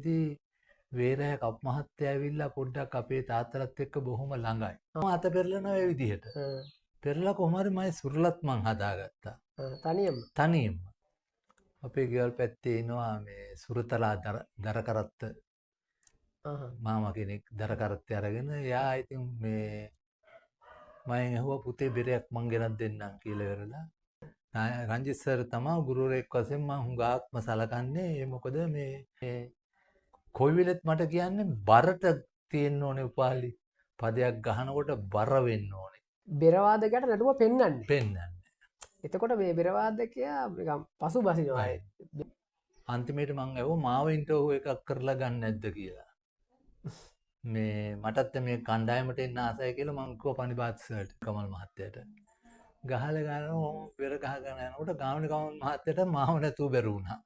යනකොටදී වේරෑ කප් මහත්තයා ඇවිල්ලා පොඩ්ඩක් අපේ තාත්තලත් එක්ක බොහොම ළඟයි. මම අත පෙරලනවා ඒ විදිහට. පෙරලා කොහොම හරි මම සුරලත් මං හදාගත්තා. තනියම. අපේ ගෙවල් පැත්තේ ඉනවා මේ සුරතලා දර කරත්ත මාමා කෙනෙක් දර කරත්තේ අරගෙන යා ඉතින් මේ මම ඇහුවා පුතේ බෙරයක් මං ගෙනත් දෙන්නම් කියලා ඉවරලා රංජිත් සර් තමයි ගුරුවරයෙක් වශයෙන් මම හුඟාක්ම සලකන්නේ. ඒ මොකද මේ කොයි වෙලෙත් මට කියන්නේ බරට තියෙන්න ඕනේ උපාලි. පදයක් ගහනකොට බර වෙන්න ඕනේ. බෙරවාදකයට නටුව පෙන්වන්නේ. එතකොට මේ බෙරවාදකයා නිකන් පසු බසිනවා. අන්තිමේට මං ඇහුවා මාව ඉන්ටර්විව් එකක් කරලා ගන්න නැද්ද කියලා. මේ මටත් මේ කණ්ඩායමට එන්න ආසයි කියලා මං කිව්වා පණිපාත් සර්ට කමල් මහත්තයාට. ගහලා පෙර ගහගෙන යනකොට ගාමිණී කමල් මහත්තයාට මාව නැතුව බැරුණා.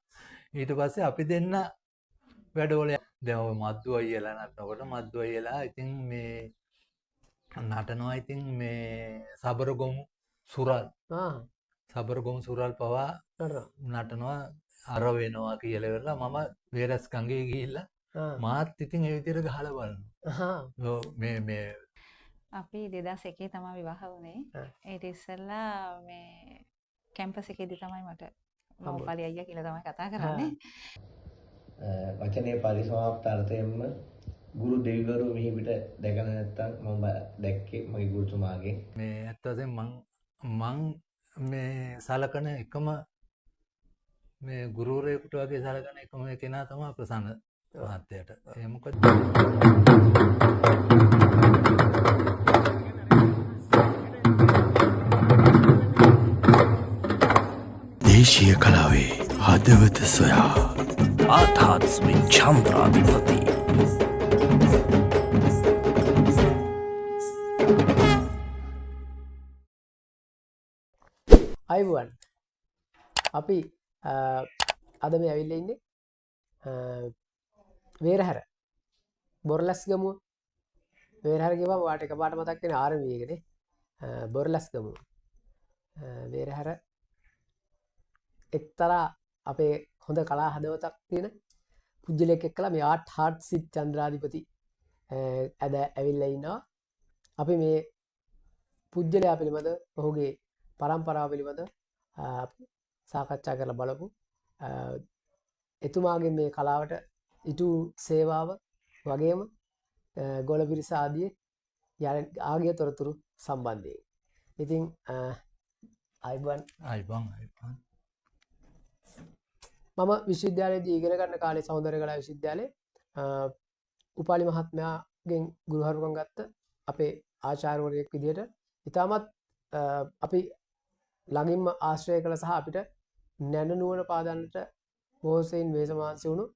ඊට පස්සේ අපි දෙන්න වැඩවල දැන් ඔය මද්දු අයියලා නටනකොට මද්දු අයියලා ඉතින් මේ නටනවා. ඉතින් මේ සබරගොමු සුරල් සබරගොමු සුරල් පවා නටනවා අර වෙනවා කියලා ඉවරලා මම වේරස් ගඟේ ගිහිල්ලා මාත් ඉතින් ඒ විදිහට ගහලා බලනවා. මේ අපි 2001 තමයි විවාහ වුණේ. ඊට ඉස්සෙල්ලා මේ කැම්පස් එකේදී තමයි මට උපාලි අයියා කියලා තමයි කතා කරන්නේ. වචනේ පරිසමාප්ත අර්ථයෙන්ම ගුරු දෙවිවරු මෙහි පිට දැකලා නැත්තම් මම දැක්කේ මගේ ගුරුතුමාගෙන්. මේ ඇත්ත වශයෙන්ම මං මේ සලකන එකම මේ ගුරුවරයෙකුට වගේ සලකන එකම කෙනා තමයි ප්‍රසන්න මහත්තයාට. ඒ මොකද දේශීය කලාවේ හදවත සොයා ආතාත්ස්මි චන්ද්‍රාධිපති අයිබුවන් අපි අද මේ ඇවිල්ලා ඉන්නේ වේරහැර බොරලැස් ගමුව. වේරහැර කියවම වාට එකපාරට මතක් වෙන ආර්මී එකනේ. බොරලැස් ගමුව වේරහැර එක්තරා අපේ හොඳ කලා හදවතක් තියෙන පුද්ගලයෙක් එක්කලා මේ ආර්ට් හාර්ට් සිට් චන්ද්‍රාධිපති අද ඇවිල්ලා ඉන්නවා. අපි මේ පුද්ගලයා පිළිබඳ ඔහුගේ පරම්පරාව පිළිබඳ සාකච්ඡා කරලා බලපු. එතුමාගේ මේ කලාවට ඉටු සේවාව වගේම ගොළ පිරිස ආදී ආගිය තොරතුරු සම්බන්ධයෙන්. ඉතින් අයිබන් මම විශ්වවිද්‍යාලයේදී ඉගෙන ගන්න කාලේ සෞන්දර්ය කලා විශ්වවිද්‍යාලයේ උපාලි මහත්මයාගෙන් ගුරුහරුකම් ගත්ත අපේ ආචාර්යවරයෙක් විදිහට ඉතාමත් අපි ළඟින්ම ආශ්‍රය කළ සහ අපිට නැනනුවන පාදන්නට බොහෝසෙයින් වේසමාංශ වුණු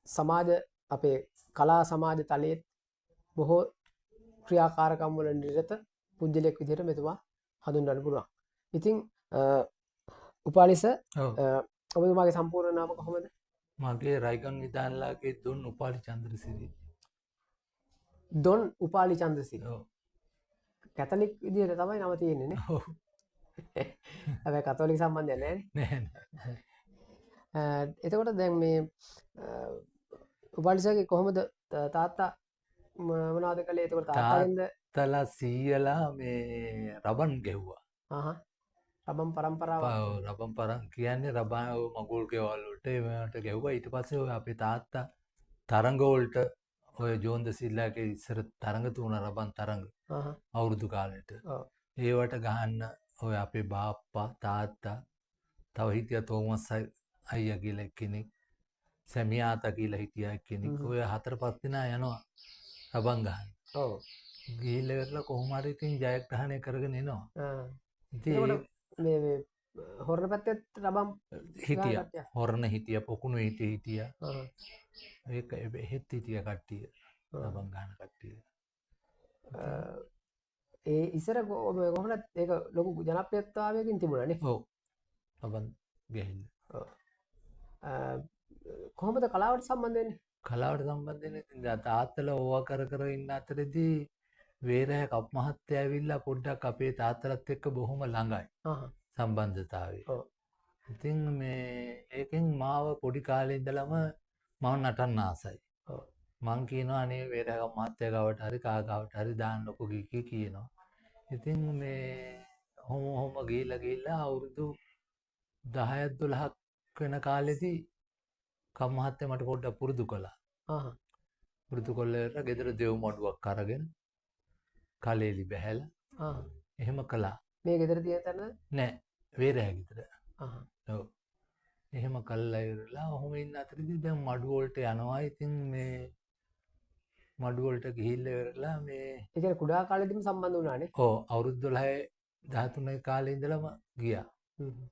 සමාජ අපේ කලා සමාජ තලයේ බොහෝ ක්‍රියාකාරකම් වල නිරත පුද්ගලයෙක් විදිහට මෙතුමා හඳුන්වන්න පුළුවන්. ඉතින් උපාලි සර් ඔබතුමාගේ සම්පූර්ණ නාම කොහොමද? මගේ රයිගන් විදානලාගේ දොන් උපාලි චන්ද්‍රසිරි. දොන් උපාලි චන්ද්‍රසිරි. කැතලික් විදිහට තමයි නම තියෙන්නේ නේ. හැබැයි කතෝලික සම්බන්ධයක් නැහැ නේ. එතකොට දැන් මේ උපාලි සර්ගේ කොහොමද තාත්තා මොනවද කළේ? එතකොට තාත්තාගෙන්ද තාත්තලා සීයලා මේ රබන් ගැහුවා. රබන් පරම්පරාව. රබන් කියන්නේ රබන් මගුල් ගෙවල් වලට ඒවට ගැහුවා. ඊට පස්සේ ඔය අපේ තාත්තා තරඟ වලට ඔය ජෝන්ද සිල්ලාගේ ඉස්සර තරඟ තුන රබන් තරඟ අවුරුදු කාලෙට ඒවට ගහන්න ඔය අපේ බාප්පා තාත්තා තව හිටියා තෝමස් අයියා කියලා කෙනෙක්, සැමියාතා කියලා හිටියා කෙනෙක්. ඔය 4-5 දෙනා යනවා රබන් ගහන්න. ගිහිල්ලා ඉවරලා කොහොම හරි ඉතින් ජයග්‍රහණය කරගෙන එනවා. ඉතින් මේ හොරණ පැත්තේ රබම් හිටියා. හොරණ හිටියා, පොකුණු හිටියා. ඒක එහෙත් හිටියා කට්ටිය. රබන් ගහන කට්ටිය. ඒ ඉස්සර කොහොමද ඒක ලොකු ජනප්‍රියතාවයකින් තිබුණා නේ. ඔව්. රබන් ගහින්න. ඔව්. කොහොමද කලාවට සම්බන්ධ වෙන්නේ? කලාවට සම්බන්ධ වෙන්නේ ඉතින් තාත්තලා ඕවා කර ඉන්න අතරේදී වේරෑ කප් මහත්තයා ඇවිල්ලා පොඩ්ඩක් අපේ තාත්තලත් එක්ක බොහොම ළඟයි. සම්බන්ධතාවය. ඉතින් මේ ඒකෙන් මාව පොඩි කාලේ ඉඳලම මම නටන්න ආසයි. ඔව්. මං කියනවා අනේ වේරගම් මහත්තයා ගාවට හරි කා ගාවට හරි දාන්නකො කියනවා. ඉතින් මේ හොම ගිහිල්ලා අවුරුදු 10ක් 12ක් වෙන කාලෙදී කම්මහත්තයා මට පොඩ්ඩක් පුරුදු කළා. ආහ්. පුරුදු කළා ගෙදර දෙව් මඩුවක් අරගෙන කලෙලි බැහැලා ආහ්. එහෙම කළා. මේ ගෙදර තියෙන තැන නෑ වේරෑ ගෙදර. ආහ්. ඔව්. එහෙම කළා ඉවරලා ඔහොම ඉන්න අතරේදී දැන් මඩු වලට යනවා. ඉතින් මේ මඩු වලට ගිහිල්ලා ඉවරලා මේ ඒ කියන්නේ කුඩා කාලෙදිම සම්බන්ධ වුණානේ. ඔව් අවුරුදු 12 13 කාලේ ඉඳලම ගියා. හ්ම්.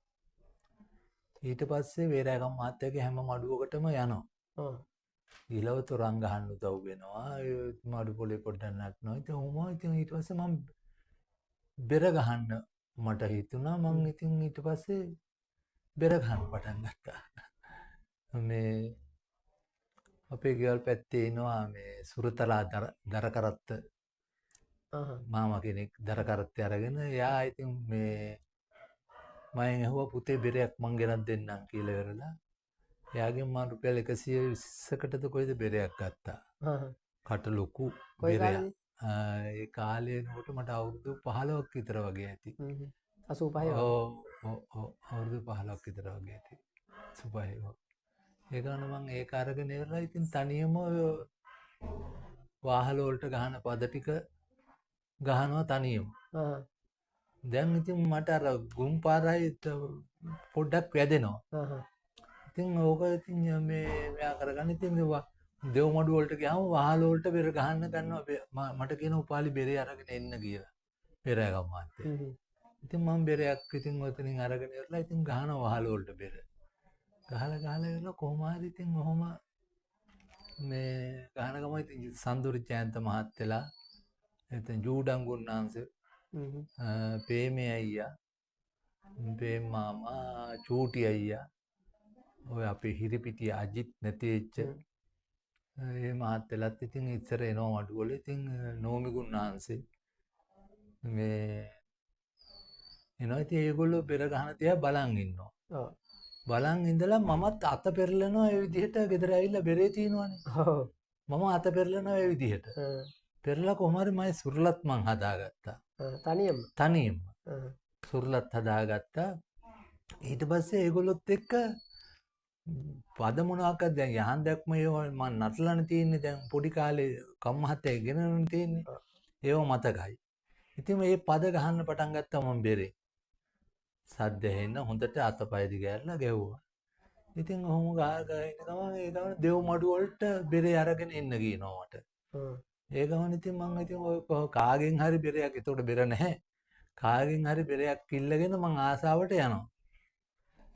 ඊට පස්සේ වේරෑගම් මහත්තයාගේ හැම මඩුවකටම යනවා. ආ. ඊළව තොරන් ගහන්න උදව් වෙනවා. ඒ මඩු පොලේ පොඩ්ඩක් නටනවා. ඉතින් ඔහොම ඉතින් ඊට පස්සේ මම බෙර ගහන්න මට හිතුණා. මම ඉතින් ඊට පස්සේ බෙර ගහන්න පටන් ගත්තා. මේ අපේ ගෙවල් පැත්තේ ඉනවා මේ සුරතලා දර කරත්ත ආහ්. මාමා කෙනෙක් දර කරත්තේ අරගෙන එයා ඉතින් මේ මම ඇහුවා පුතේ බෙරයක් මං ගෙනත් දෙන්නම් කියලා ඉවරලා එයාගෙන් මම රුපියල් 120කටද කොයිද බෙරයක් ගත්තා. ආහ්. කට ලොකු කොයි බෙරයක්. කාලෙද? ඒ කාලේ නෝට මට අවුරුදු 15ක් විතර වගේ ඇති. හ්ම්. 85 ඔව් අවුරුදු 15ක් විතර වගේ ඇති. 85 ඔව්. ඒ ගාන මම ඒක අරගෙන ඉවරලා ඉතින් තනියම වාහල වලට ගහන පද ටික ගහනවා තනියම. ආහ්. දැන් ඉතින් මට අර ගුම් පාරයි පොඩ්ඩක් වැදෙනවා. ආහ්. ඉතින් ඕක ඉතින් මේ මෙයා කරගන්න ඉතින් මේ දෙව් මඩු වලට ගියාම වහල වලට බෙර ගහන්න ගන්නවා. මට කියන උපාලි බෙරේ අරගෙන එන්න කියලා. පෙරයගම් මහත්තයා. හ්ම්. ඉතින් මම බෙරයක් ඉතින් ඔතනින් අරගෙන ඉවරලා ඉතින් ගහනවා වහල වලට බෙර. ගහලා ඉවරලා කොහොම හරි ඉතින් ඔහොම මේ ගහන ගම ඉතින් සඳුරු ජයන්ත මහත්තයලා එතන ජූඩන් ගුණාංශ හ්ම්. පේමේ අයියා පේම මාමා චූටි අයියා ඔය අපේ හිරිපිටිය අජිත් නැතිවෙච්ච ඒ මහත්තයලත් ඉතින් ඉස්සර එනවා මඩුවල. ඉතින් නෝමි ගුණාංශේ මේ එනවා. ඉතින් ඒගොල්ලෝ පෙර ගහන තියා බලන් ඉන්නවා. ඔව්. බලන් ඉඳලා මමත් අත පෙරලනවා ඒ විදිහට ගෙදර ඇවිල්ලා බෙරේ තියනවනේ. ඔව්. මම අත පෙරලනවා ඒ විදිහට. පෙරලා කොහොම හරි මම සුරලත් මං හදාගත්තා. තනියම. තනියම ආහ්. සුරලත් හදාගත්තා. ඊට පස්සේ ඒගොල්ලොත් එක්ක පද මොනවාක්ද දැන් යහන් දැක්ම ඒවා මම නටලනේ තියෙන්නේ. දැන් පොඩි කාලේ කම්මහත්තයා ගෙනනනේ තියෙන්නේ. ඒව මතකයි. ඉතින් මේ පද ගහන්න පටන් ගත්තා මම බෙරේ. සද්ද ඇහෙන්න හොඳට අතපය දිගහැරලා ගැව්වා. ඉතින් ඔහොම ගහගෙන ඉන්න ගමන් ඒ ගමන දෙව් මඩු වලට බෙරේ අරගෙන එන්න කියනවා මට. ඒ ගමන ඉතින් මම ඉතින් ඔය කාගෙන් හරි බෙරයක් එතකොට බෙර නැහැ. කාගෙන් හරි බෙරයක් ඉල්ලගෙන මං ආසාවට යනවා.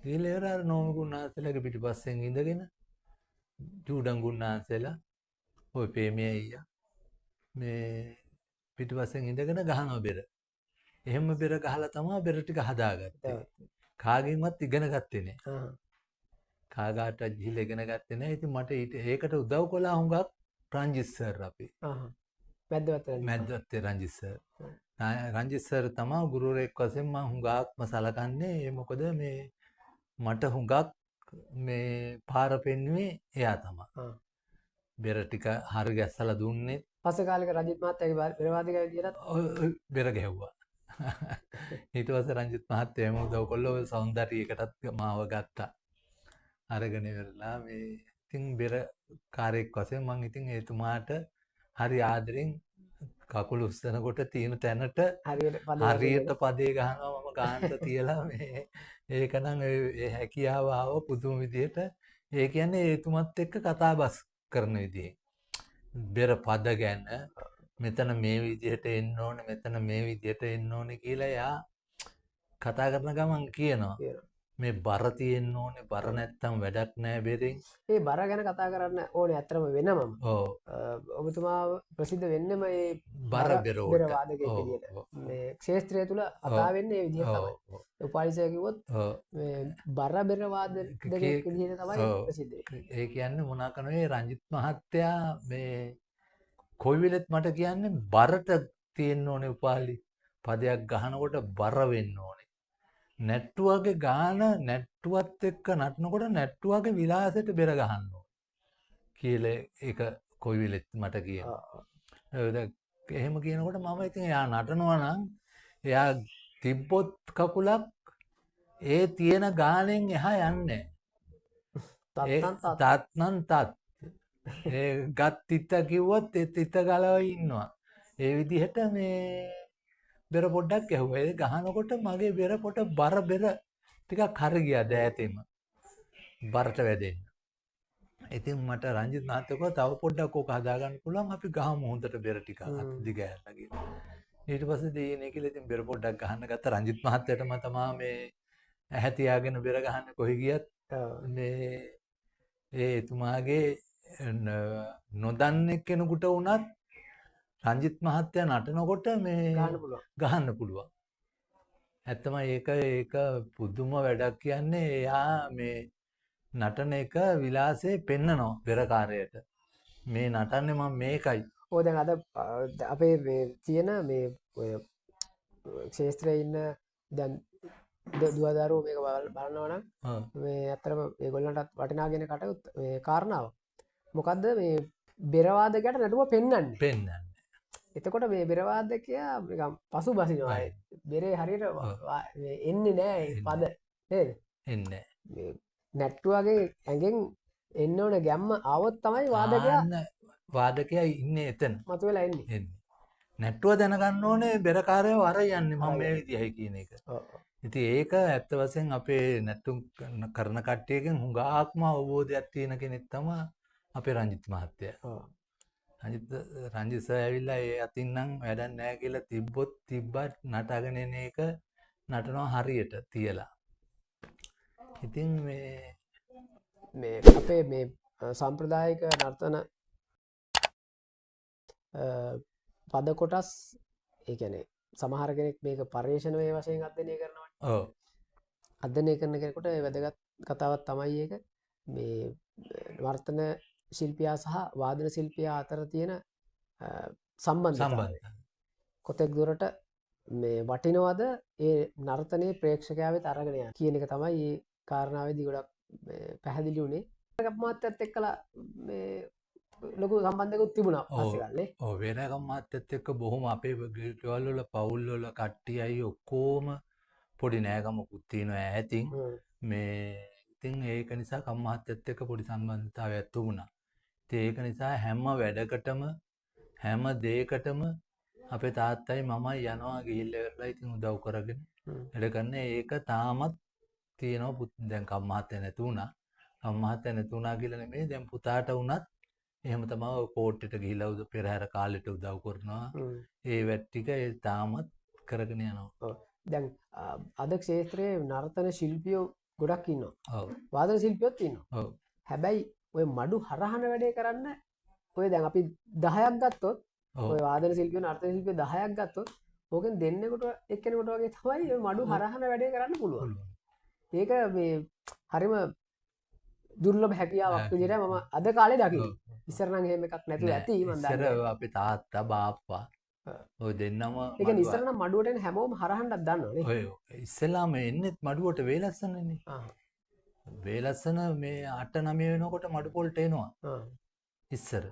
ගිහලා ඉවර අර නෝමි ගුණාංශලාගේ පිටිපස්සෙන් ඉඳගෙන ජූඩන් ගුණාංශලා ඔය පේමේ අයියා මේ පිටිපස්සෙන් ඉඳගෙන ගහනවා බෙර. එහෙම බෙර ගහලා තමයි බෙර ටික හදාගත්තේ. කාගෙන්වත් ඉගෙන ගත්තේ නෑ. ආහ්. කාගාට ගිහිල්ලා ඉගෙන ගත්තේ නෑ. ඉතින් මට ඒකට උදව් කළා හුඟක් රංජිත් සර් අපි. ආහ්. මැද්දවත්ත මැද්දත්තේ රංජිත් සර්. රංජිත් සර් තමයි ගුරුවරයෙක් වශයෙන් මම හුඟක්ම සලකන්නේ. ඒ මොකද මේ මට හුඟක් මේ පාර පෙන්නුවේ එයා තමයි. ආ. බෙර ටික හරි ගැස්සලා දුන්නේ. පස්සේ කාලෙක රජිත් මහත්තයාගේ පෙරවාදිකය විදිහට බෙර ගැහුවා. ඊට පස්සේ රංජිත් මහත්තයා එම උදව් කළා. ඔය සෞන්දර්යයකටත් මාව ගත්තා. අරගෙන ඉවරලා මේ ඉතින් බෙර කාර්යයක් වශයෙන් මම ඉතින් එතුමාට හරි ආදරෙන් කකුල උස්සනකොට තියෙන තැනට හරියට පදේ ගහනවා මම ගානට තියලා මේ ඒක නම් ඒ හැකියාව ආව පුදුම විදිහට. ඒ කියන්නේ එතුමත් එක්ක කතා බස් කරන විදිහේ. බෙර පද ගැන මෙතන මේ විදිහට එන්න ඕනේ මෙතන මේ විදිහට එන්න ඕනේ කියලා එයා කතා කරන ගමන් කියනවා. මේ බර තියෙන්න ඕනේ බර නැත්තම් වැඩක් නෑ බෙරෙන්. ඒ බර ගැන කතා කරන්න ඕනේ ඇත්තම වෙනමම. ඔව්. ඔබතුමා ප්‍රසිද්ධ වෙන්නෙම ඒ බර බෙර වලට. වාදකයෙක් විදිහට. මේ ක්ෂේත්‍රය තුල කතා වෙන්නේ ඒ විදිහට තමයි. උපාලිසය කිව්වොත් මේ බර බෙර වාදකයෙක් විදිහට තමයි ප්‍රසිද්ධ වෙන්නේ. ඒ කියන්නේ මොනවා කරන්නේ රංජිත් මහත්තයා මේ කොයි වෙලෙත් මට කියන්නේ බරට තියෙන්න ඕනේ උපාලි. පදයක් ගහනකොට බර වෙන්න ඕනේ. නැට්ටුවගේ ගාන නැට්ටුවත් එක්ක නටනකොට නැට්ටුවගේ විලාසයට බෙර ගහන්න ඕන කියලා ඒක කොයි වෙලෙත් මට කියනවා. එහෙම කියනකොට මම ඉතින් එයා නටනවා නම් එයා තිබ්බොත් කකුලක් ඒ තියෙන ගානෙන් එහා යන්නේ තත්නම් තත් ඒ ගත් තිත්ත කිව්වොත් ඒ තිත්ත ගලව ඉන්නවා. ඒ විදිහට මේ බෙර පොඩ්ඩක් ඇහුවා. ඒ ගහනකොට මගේ බෙර පොට බර බෙර ටිකක් හරි ගියා දෑතෙම බරට වැදෙන්න. ඉතින් මට රංජිත් මහත්තයා තව පොඩ්ඩක් ඕක හදාගන්න පුළුවන් අපි ගහමු හොඳට බෙර ටික අත දිග ඇරලා කියලා. ඊට පස්සේ දෙයනේ කියලා ඉතින් බෙර පොඩ්ඩක් ගහන්න ගත්ත රංජිත් මහත්තයාටම තමයි මේ ඇහැ තියාගෙන බෙර ගහන්න කොහි ගියත් මේ ඒ එතුමාගේ නොදන්න කෙනෙකුට වුණත් රංජිත් මහත්තයා නටනකොට මේ ගහන්න පුළුවන්. ඇත්තම ඒක පුදුම වැඩක් කියන්නේ එයා මේ නටන එක විලාසයේ පෙන්නනවා බෙරකාරයට. මේ නටන්නේ මම මේකයි. ඕ දැන් අද අපේ තියෙන මේ ඔය ක්ෂේත්‍රයේ ඉන්න දැන් දුවදරුවෝ මේක බලනවා නම් මේ ඇත්තටම ඒගොල්ලන්ටත් වටිනාගෙන කටයුත්ත මේ කාරණාව. මොකද්ද මේ බෙරවාදකයට නටුව පෙන්වන්නේ. එතකොට මේ බෙරවාදකයා නිකන් පසු බසිනවා. බෙරේ හරියට එන්නේ නෑ පද නේද? එන්නේ නෑ. නැට්ටුවගේ ඇඟෙන් එන්න ඕන ගැම්ම ආවොත් තමයි වාදකයා ඉන්නේ එතන. මතුවෙලා එන්නේ. නැට්ටුව දැනගන්න ඕනේ බෙරකාරයව අර යන්නේ මම මේ විදිහයි කියන එක. ඉතින් ඒක ඇත්ත වශයෙන් අපේ නැට්ටුම් කරන කට්ටියකින් හුඟාක්ම අවබෝධයක් තියෙන කෙනෙක් තමයි අපේ රංජිත් මහත්තයා. රංජිත් සර් ඇවිල්ලා ඒ අතින් නම් වැඩක් නැහැ කියලා තිබ්බත් නටගෙන එන එක නටනවා හරියට තියලා. ඉතින් මේ අපේ මේ සම්ප්‍රදායික නර්තන පද කොටස් ඒ කියන්නේ සමහර කෙනෙක් මේක පර්යේෂණ වේ වශයෙන් අධ්‍යයනය කරනවා. ඔව්. අධ්‍යයනය කරන කෙනෙකුට වැදගත් කතාවක් තමයි ඒක. මේ නර්තන ශිල්පියා සහ වාදන ශිල්පියා අතර තියෙන සම්බන්ධතාවය. කොතෙක් දුරට මේ වටිනවද ඒ නර්තනයේ ප්‍රේක්ෂකයා වෙත අරගෙන යන කියන එක තමයි මේ කාරණාවේදී ගොඩක් පැහැදිලි වුණේ. වෙනකම් මාත්‍යත් එක්කලා මේ ලොකු සම්බන්ධයකුත් තිබුණා පස්සේ ගානේ. ඔව් වෙනකම් මාත්‍යත් එක්ක බොහොම අපේ ගෙවල් වල පවුල් වල කට්ටියයි ඔක්කොම පොඩි නෑගමකුත් තියෙනවා ඈතින්. මේ ඉතින් ඒක නිසා කම්මහත්යත් එක්ක පොඩි සම්බන්ධතාවයක් තිබුණා. ඉතින් ඒක නිසා හැම වැඩකටම හැම දෙයකටම අපේ තාත්තයි මමයි යනවා ගිහිල්ලා ඉවරලා ඉතින් උදව් කරගෙන වැඩ කරන ඒක තාමත් තියෙනවා. දැන් කම්මහත්ය නැති වුණා. කම්මහත්ය නැති වුණා කියලා නෙමෙයි දැන් පුතාට වුණත් එහෙම තමයි කෝට්ටෙට ගිහිල්ලා පෙරහැර කාලෙට උදව් කරනවා. ඒ වැඩ ටික තාමත් කරගෙන යනවා. දැන් අද ක්ෂේත්‍රයේ නර්තන ශිල්පියෝ ගොඩක් ඉන්නවා. වාදන ශිල්පියොත් ඉන්නවා. හැබැයි ඔය මඩු හරහන වැඩේ කරන්න ඔය දැන් අපි 10ක් ගත්තොත් ඔය වාදන ශිල්පියෝ නර්තන ශිල්පියෝ 10ක් ගත්තොත් ඕකෙන් දෙන්නෙකුට එක්කෙනෙකුට වගේ තමයි ඔය මඩු හරහන වැඩේ කරන්න පුළුවන්. ඒක මේ හරිම දුර්ලභ හැකියාවක් විදිහට මම අද කාලේ දකිනවා. ඉස්සර නම් එහෙම එකක් නැතුව ඇති මම දන්නවා. ඉස්සර අපේ තාත්තා බාප්පා ඔය දෙන්නම ඒ කියන්නේ ඉස්සර නම් මඩුවට එන හැමෝම හරහන්නක් දන්නවනේ. ඔය ඉස්සෙල්ලාම එන්නේ මඩුවට වේලස්සනනේ. වේලස්සන මේ 8 9 වෙනකොට මඩු පොල්ට එනවා. ඉස්සර.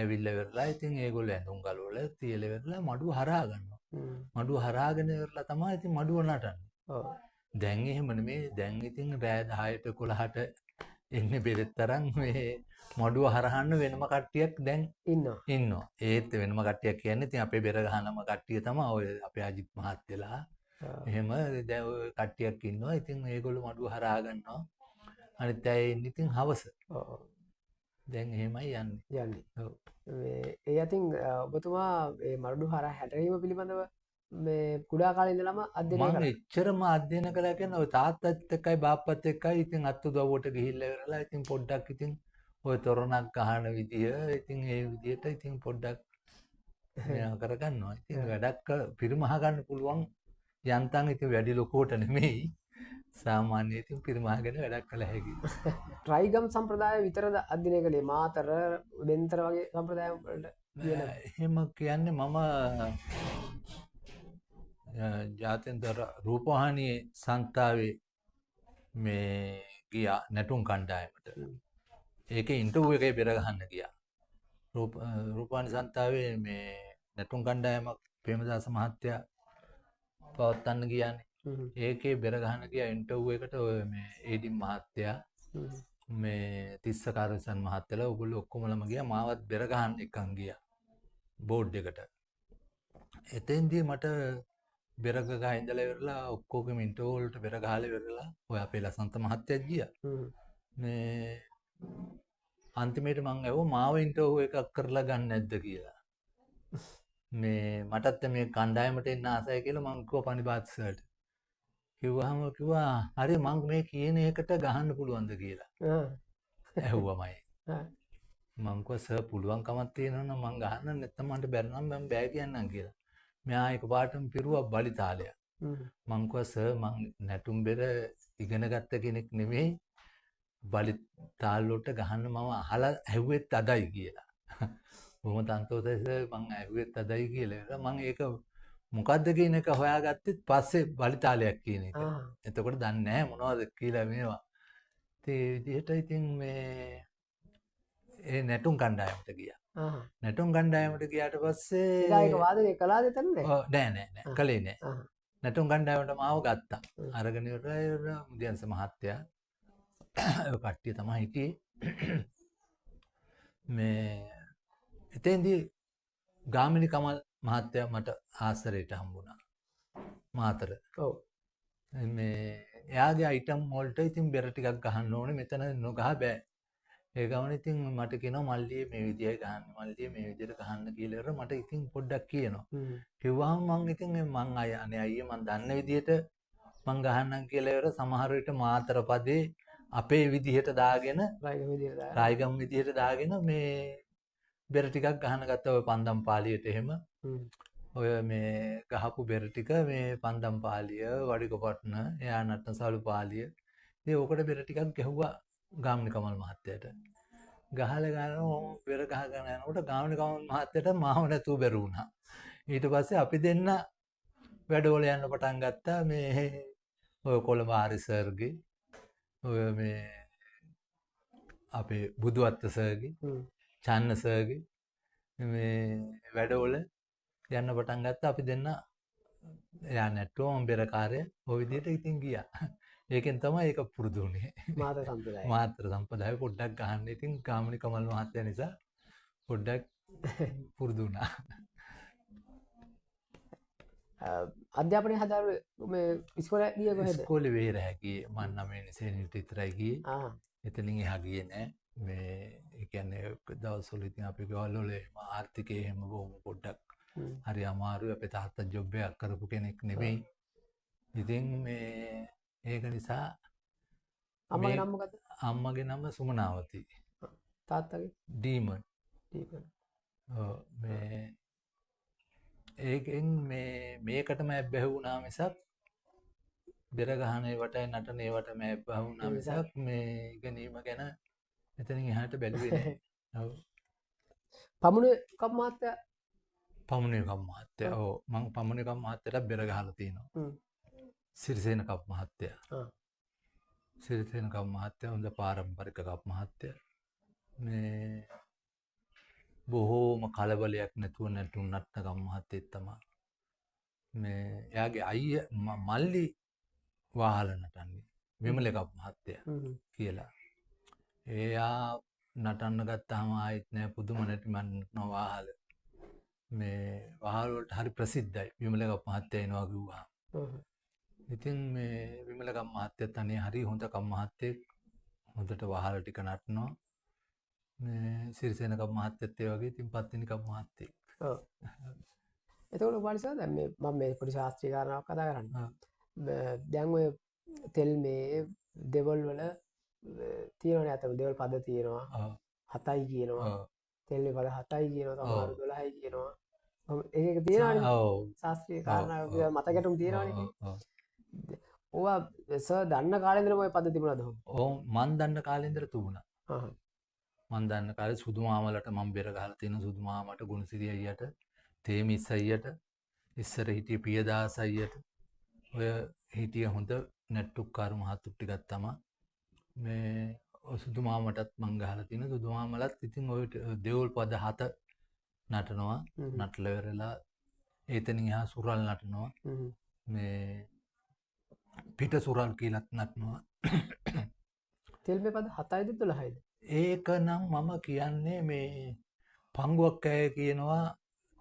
ඇවිල්ලා ඉවරලා ඉතින් ඒගොල්ලෝ ඇඳුම් ගලවල තියලා ඉවරලා මඩුව හරහා ගන්නවා. මඩුව හරහාගෙන ඉවරලා තමයි ඉතින් මඩුව නටන්නේ. දැන් එහෙම නෙමෙයි. දැන් ඉතින් රෑ 10ට 11ට එන්නේ බෙරෙත් තරම් මේ මඩුව හරහන්න වෙනම කට්ටියක් දැන් ඉන්නවා. ඒත් වෙනම කට්ටියක් කියන්නේ ඉතින් අපේ බෙර ගහනම කට්ටිය තමයි ඔය අපේ අජිත් මහත්තයලා. එහෙම දැන් ඔය කට්ටියක් ඉන්නවා. ඉතින් මේගොල්ලෝ මඩුව හරහා ගන්නවා. අනිත් අය ඉන්නේ ඉතින් හවස. දැන් එහෙමයි යන්නේ. ඔව්. ඒ අතින් ඔබතුමා මේ මඩු හරහා හැටරීම පිළිබඳව මේ කුඩා කාලේ ඉඳලම අධ්‍යයනය කරා. මම එච්චරම අධ්‍යයනය කළා කියන්නේ ඔය තාත්තත් එක්කයි බාප්පත් එක්කයි ඉතින් අත්උදව්වට ගිහිල්ලා ඉවරලා ඉතින් පොඩ්ඩක් ඉතින් ඔය තොරණක් ගහන විදිය ඉතින් ඒ විදියට ඉතින් පොඩ්ඩක් මෙයා කරගන්නවා. ඉතින් වැඩක් පිරිමහ ගන්න පුළුවන් යන්තම් ඉතින් වැඩි ලොකුවට නෙමෙයි. සාමාන්‍ය ඉතින් පිරිමහගෙන වැඩක් කළ හැකියි. ට්‍රයිගම් සම්ප්‍රදාය විතරද අධ්‍යයනය කළේ? මාතර, බෙන්තර වගේ සම්ප්‍රදාය වලට එහෙම කියන්නේ මම ජාත්‍යන්තර රූපවාහිනියේ සංස්ථාවේ මේ ගියා නැටුම් කණ්ඩායමට. ඒකේ ඉන්ටර්විව් එකේ බෙර ගහන්න ගියා. රූපවාහිනී සංස්ථාවේ මේ නැටුම් කණ්ඩායමක් ප්‍රේමදාස මහත්තයා පවත්වන්න ගියානේ. ඒකේ බෙර ගහන්න ගියා ඉන්ටර්විව් එකට ඔය මේ ඒඩින් මහත්තයා මේ තිස්ස කාර්යසන් මහත්තයලා ඔයගොල්ලෝ ඔක්කොමලම ගියා මාවත් බෙර ගහන්න එකන් ගියා බෝඩ් එකට. එතෙන්දී මට බෙර ගහ ඉඳලා ඉවරලා ඔක්කොගෙම ඉන්ටර්විව් වලට බෙර ගහලා ඉවරලා ඔය අපේ ලසන්ත මහත්තයාත් ගියා. මේ අන්තිමේට මං ඇහුවා මාව ඉන්ටර්විව් එකක් කරලා ගන්න නැද්ද කියලා. මේ මටත් මේ කණ්ඩායමට එන්න ආසයි කියලා මං කිව්වා පණිපාත් සර්ට. කිව්වහම කිව්වා හරි මං මේ කියන එකට ගහන්න පුළුවන්ද කියලා. ඇහුවමයි. මං කිව්වා සර් පුළුවන්කමක් තියෙනවා නම් මං ගහන්න නැත්නම් මන්ට බැරි නම් මම බෑ කියන්නම් කියලා. මෙයා එකපාරටම පිරුවා බලි තාලයක්. මං කිව්වා සර් මං නැටුම් බෙර ඉගෙන ගත්ත කෙනෙක් නෙමෙයි. බලි තාල වලට ගහන්න මම අහලා ඇහුවෙත් අදයි කියලා. බොහොම තන්තෝතයි සර් මං ඇහුවෙත් අදයි කියලා. මං ඒක මොකද්ද කියන එක හොයාගත්තෙත් පස්සේ බලි තාලයක් කියන එක. එතකොට දන්නේ නැහැ මොනවද කියලා මේවා. ඒ විදිහට ඉතින් මේ ඒ නැටුම් කණ්ඩායමට ගියා. නැටුම් කණ්ඩායමට ගියාට පස්සේ ඒක වාදනය කළාද එතන නෑ කළේ නෑ. නැටුම් කණ්ඩායමට මාව ගත්තා. අරගෙන ඉවරලා මුදියන්ස මහත්තයා ඔය කට්ටිය තමයි හිටියේ. මේ එතෙන්දී ගාමිණී කමල් මහත්තයා මට ආසරයට හම්බුණා. මාතර. ඔව්. මේ එයාගේ අයිටම් වලට ඉතින් බෙර ටිකක් ගහන්න ඕනේ මෙතන නොගහ බෑ. ඒ ගමන ඉතින් මට කියනවා මල්ලියේ මේ විදියයි ගහන්න මල්ලියේ මේ විදියට ගහන්න කියලා ඉවර මට ඉතින් පොඩ්ඩක් කියනවා. කිව්වහම මං ඉතින් මං අනේ අයියේ මං දන්න විදියට මං ගහන්නම් කියලා ඉවර සමහර විට මාතර පදේ අපේ විදිහට දාගෙන රායිගම් විදිහට දාගෙන මේ බෙර ටිකක් ගහන්න ගත්තා ඔය පන්දම් පාලියට එහෙම. ඔය මේ ගහපු බෙර ටික මේ පන්දම් පාලිය වඩිකපට්න එයා නටන සලු පාලිය. ඉතින් ඕකට බෙර ටිකක් ගැහුවා ගාමිණී කමල් මහත්තයාට. ගහලා බෙර ගහගෙන යනකොට ගාමිණී කමල් මහත්තයාට මාව නැතුව බැරුණා. ඊට පස්සේ අපි දෙන්න වැඩවල යන්න පටන් ගත්තා මේ ඔය කොළඹ ආරි සර්ගේ ඔය මේ අපේ බුදුවත්ත සර්ගේ චන්න සර්ගේ මේ වැඩවල යන්න පටන් ගත්තා අපි දෙන්න එයා නැටුවම බෙරකාරය ඔය විදිහට ඉතින් ගියා. ඒකෙන් තමයි ඒක පුරුදු වුණේ. මාතර සම්ප්‍රදාය. මාතර සම්ප්‍රදාය පොඩ්ඩක් ගහන්න ඉතින් ගාමිණී කමල් මහත්තයා නිසා පොඩ්ඩක් පුරුදු වුණා. අධ්‍යාපනය හදාරුවේ මේ ඉස්කෝලේ ගියේ කොහෙද? ඉස්කෝලේ වෙහෙර හැකියේ මම 9 වෙනි ශ්‍රේණියට විතරයි ගියේ. එතනින් එහා ගියේ නෑ. මේ ඒ කියන්නේ දවස්වල ඉතින් අපි ගෙවල් වල ආර්ථිකය එහෙම බොහොම පොඩ්ඩක් හරි අමාරුයි. අපේ තාත්තා ජොබ් එකක් කරපු කෙනෙක් නෙමෙයි. ඉතින් මේ ඒක නිසා අම්මගේ නම මොකද්ද? අම්මගේ නම සුමනාවති. තාත්තගේ? ඩීමන්. ඩීමන්. මේ ඒකෙන් මේකටම ඇබ්බැහි වුණා මිසක් බෙර ගහන ඒවටයි නටන ඒවටම ඇබ්බැහි වුණා මිසක් මේ ඉගෙනීම ගැන එතනින් එහාට බැලුවේ නැහැ. ඔව්. පමුණුකම් මහත්තයා පමුණුකම් මහත්තයා. ඔව් මම පමුණුකම් මහත්තයාට බෙර ගහලා තිනවා. සිරිසේන කප් මහත්තයා. සිරිසේන කප් මහත්තයා හොඳ පාරම්පරික කප් මහත්තයා. මේ බොහෝම කලබලයක් නැතුව නැටුම් නටන කම් මහත්තයෙක් තමයි. මේ එයාගේ අයියා මල්ලි වාහල නටන්නේ විමල කප් මහත්තයා කියලා. එයා නටන්න ගත්තාම ආයෙත් නෑ පුදුම නැටි මන් නටන වාහල. මේ වාහල වලට හරි ප්‍රසිද්ධයි විමල කප් මහත්තයා එනවා කිව්වා. ඉතින් මේ විමල කප් මහත්තයාත් අනේ හරි හොඳ කම් මහත්තයෙක් හොඳට වාහල ටික නටනවා. මේ සිරිසේන කප් මහත්තයත් ඒ වගේ ඉතින් පත්තිනි කප් මහත්තයෙක්. ඔව්. එතකොට උපාලිසා දැන් මේ මම මේ පොඩි ශාස්ත්‍රීය කාරණාවක් කතා කරන්නේ. දැන් ඔය තෙල් මේ දෙවල් වල තියෙනවනේ අතම දෙවල් පද තියෙනවා. 7යි කියනවා. තෙල් මේ පද 7යි කියනවා. සමහර 12යි කියනවා. ඒක තියෙනවනේ. ඔව්. ශාස්ත්‍රීය කාරණා මතකටම තියෙනවනේ. ඕවා සර් දන්න කාලේ ඉඳලම ඔය පද තිබුණාද? ඔව් මන් දන්න කාලේ ඉඳලා තිබුණා. මන් දන්න කාලේ සුදු මාමලට මම බෙර ගහලා තියෙන සුදු මාමට ගුණසිරි අයියට තේමිස් අයියට ඉස්සර හිටිය පියදාස අයියට ඔය හිටිය හොඳ නැට්ටුක්කාර මහත්තු ටිකක් තමා මේ සුදු මාමටත් මං ගහලා තියෙන සුදු මාමලත් ඉතින් ඔය දෙවොල් පද 7 නටනවා නටලා ඉවරලා එතනින් එහා සුරල් නටනවා මේ පිට සුරල් කියලාත් නටනවා තෙල්මේ පද 7යිද 12යිද? ඒක නම් මම කියන්නේ මේ පංගුවක් කෑ කියනවා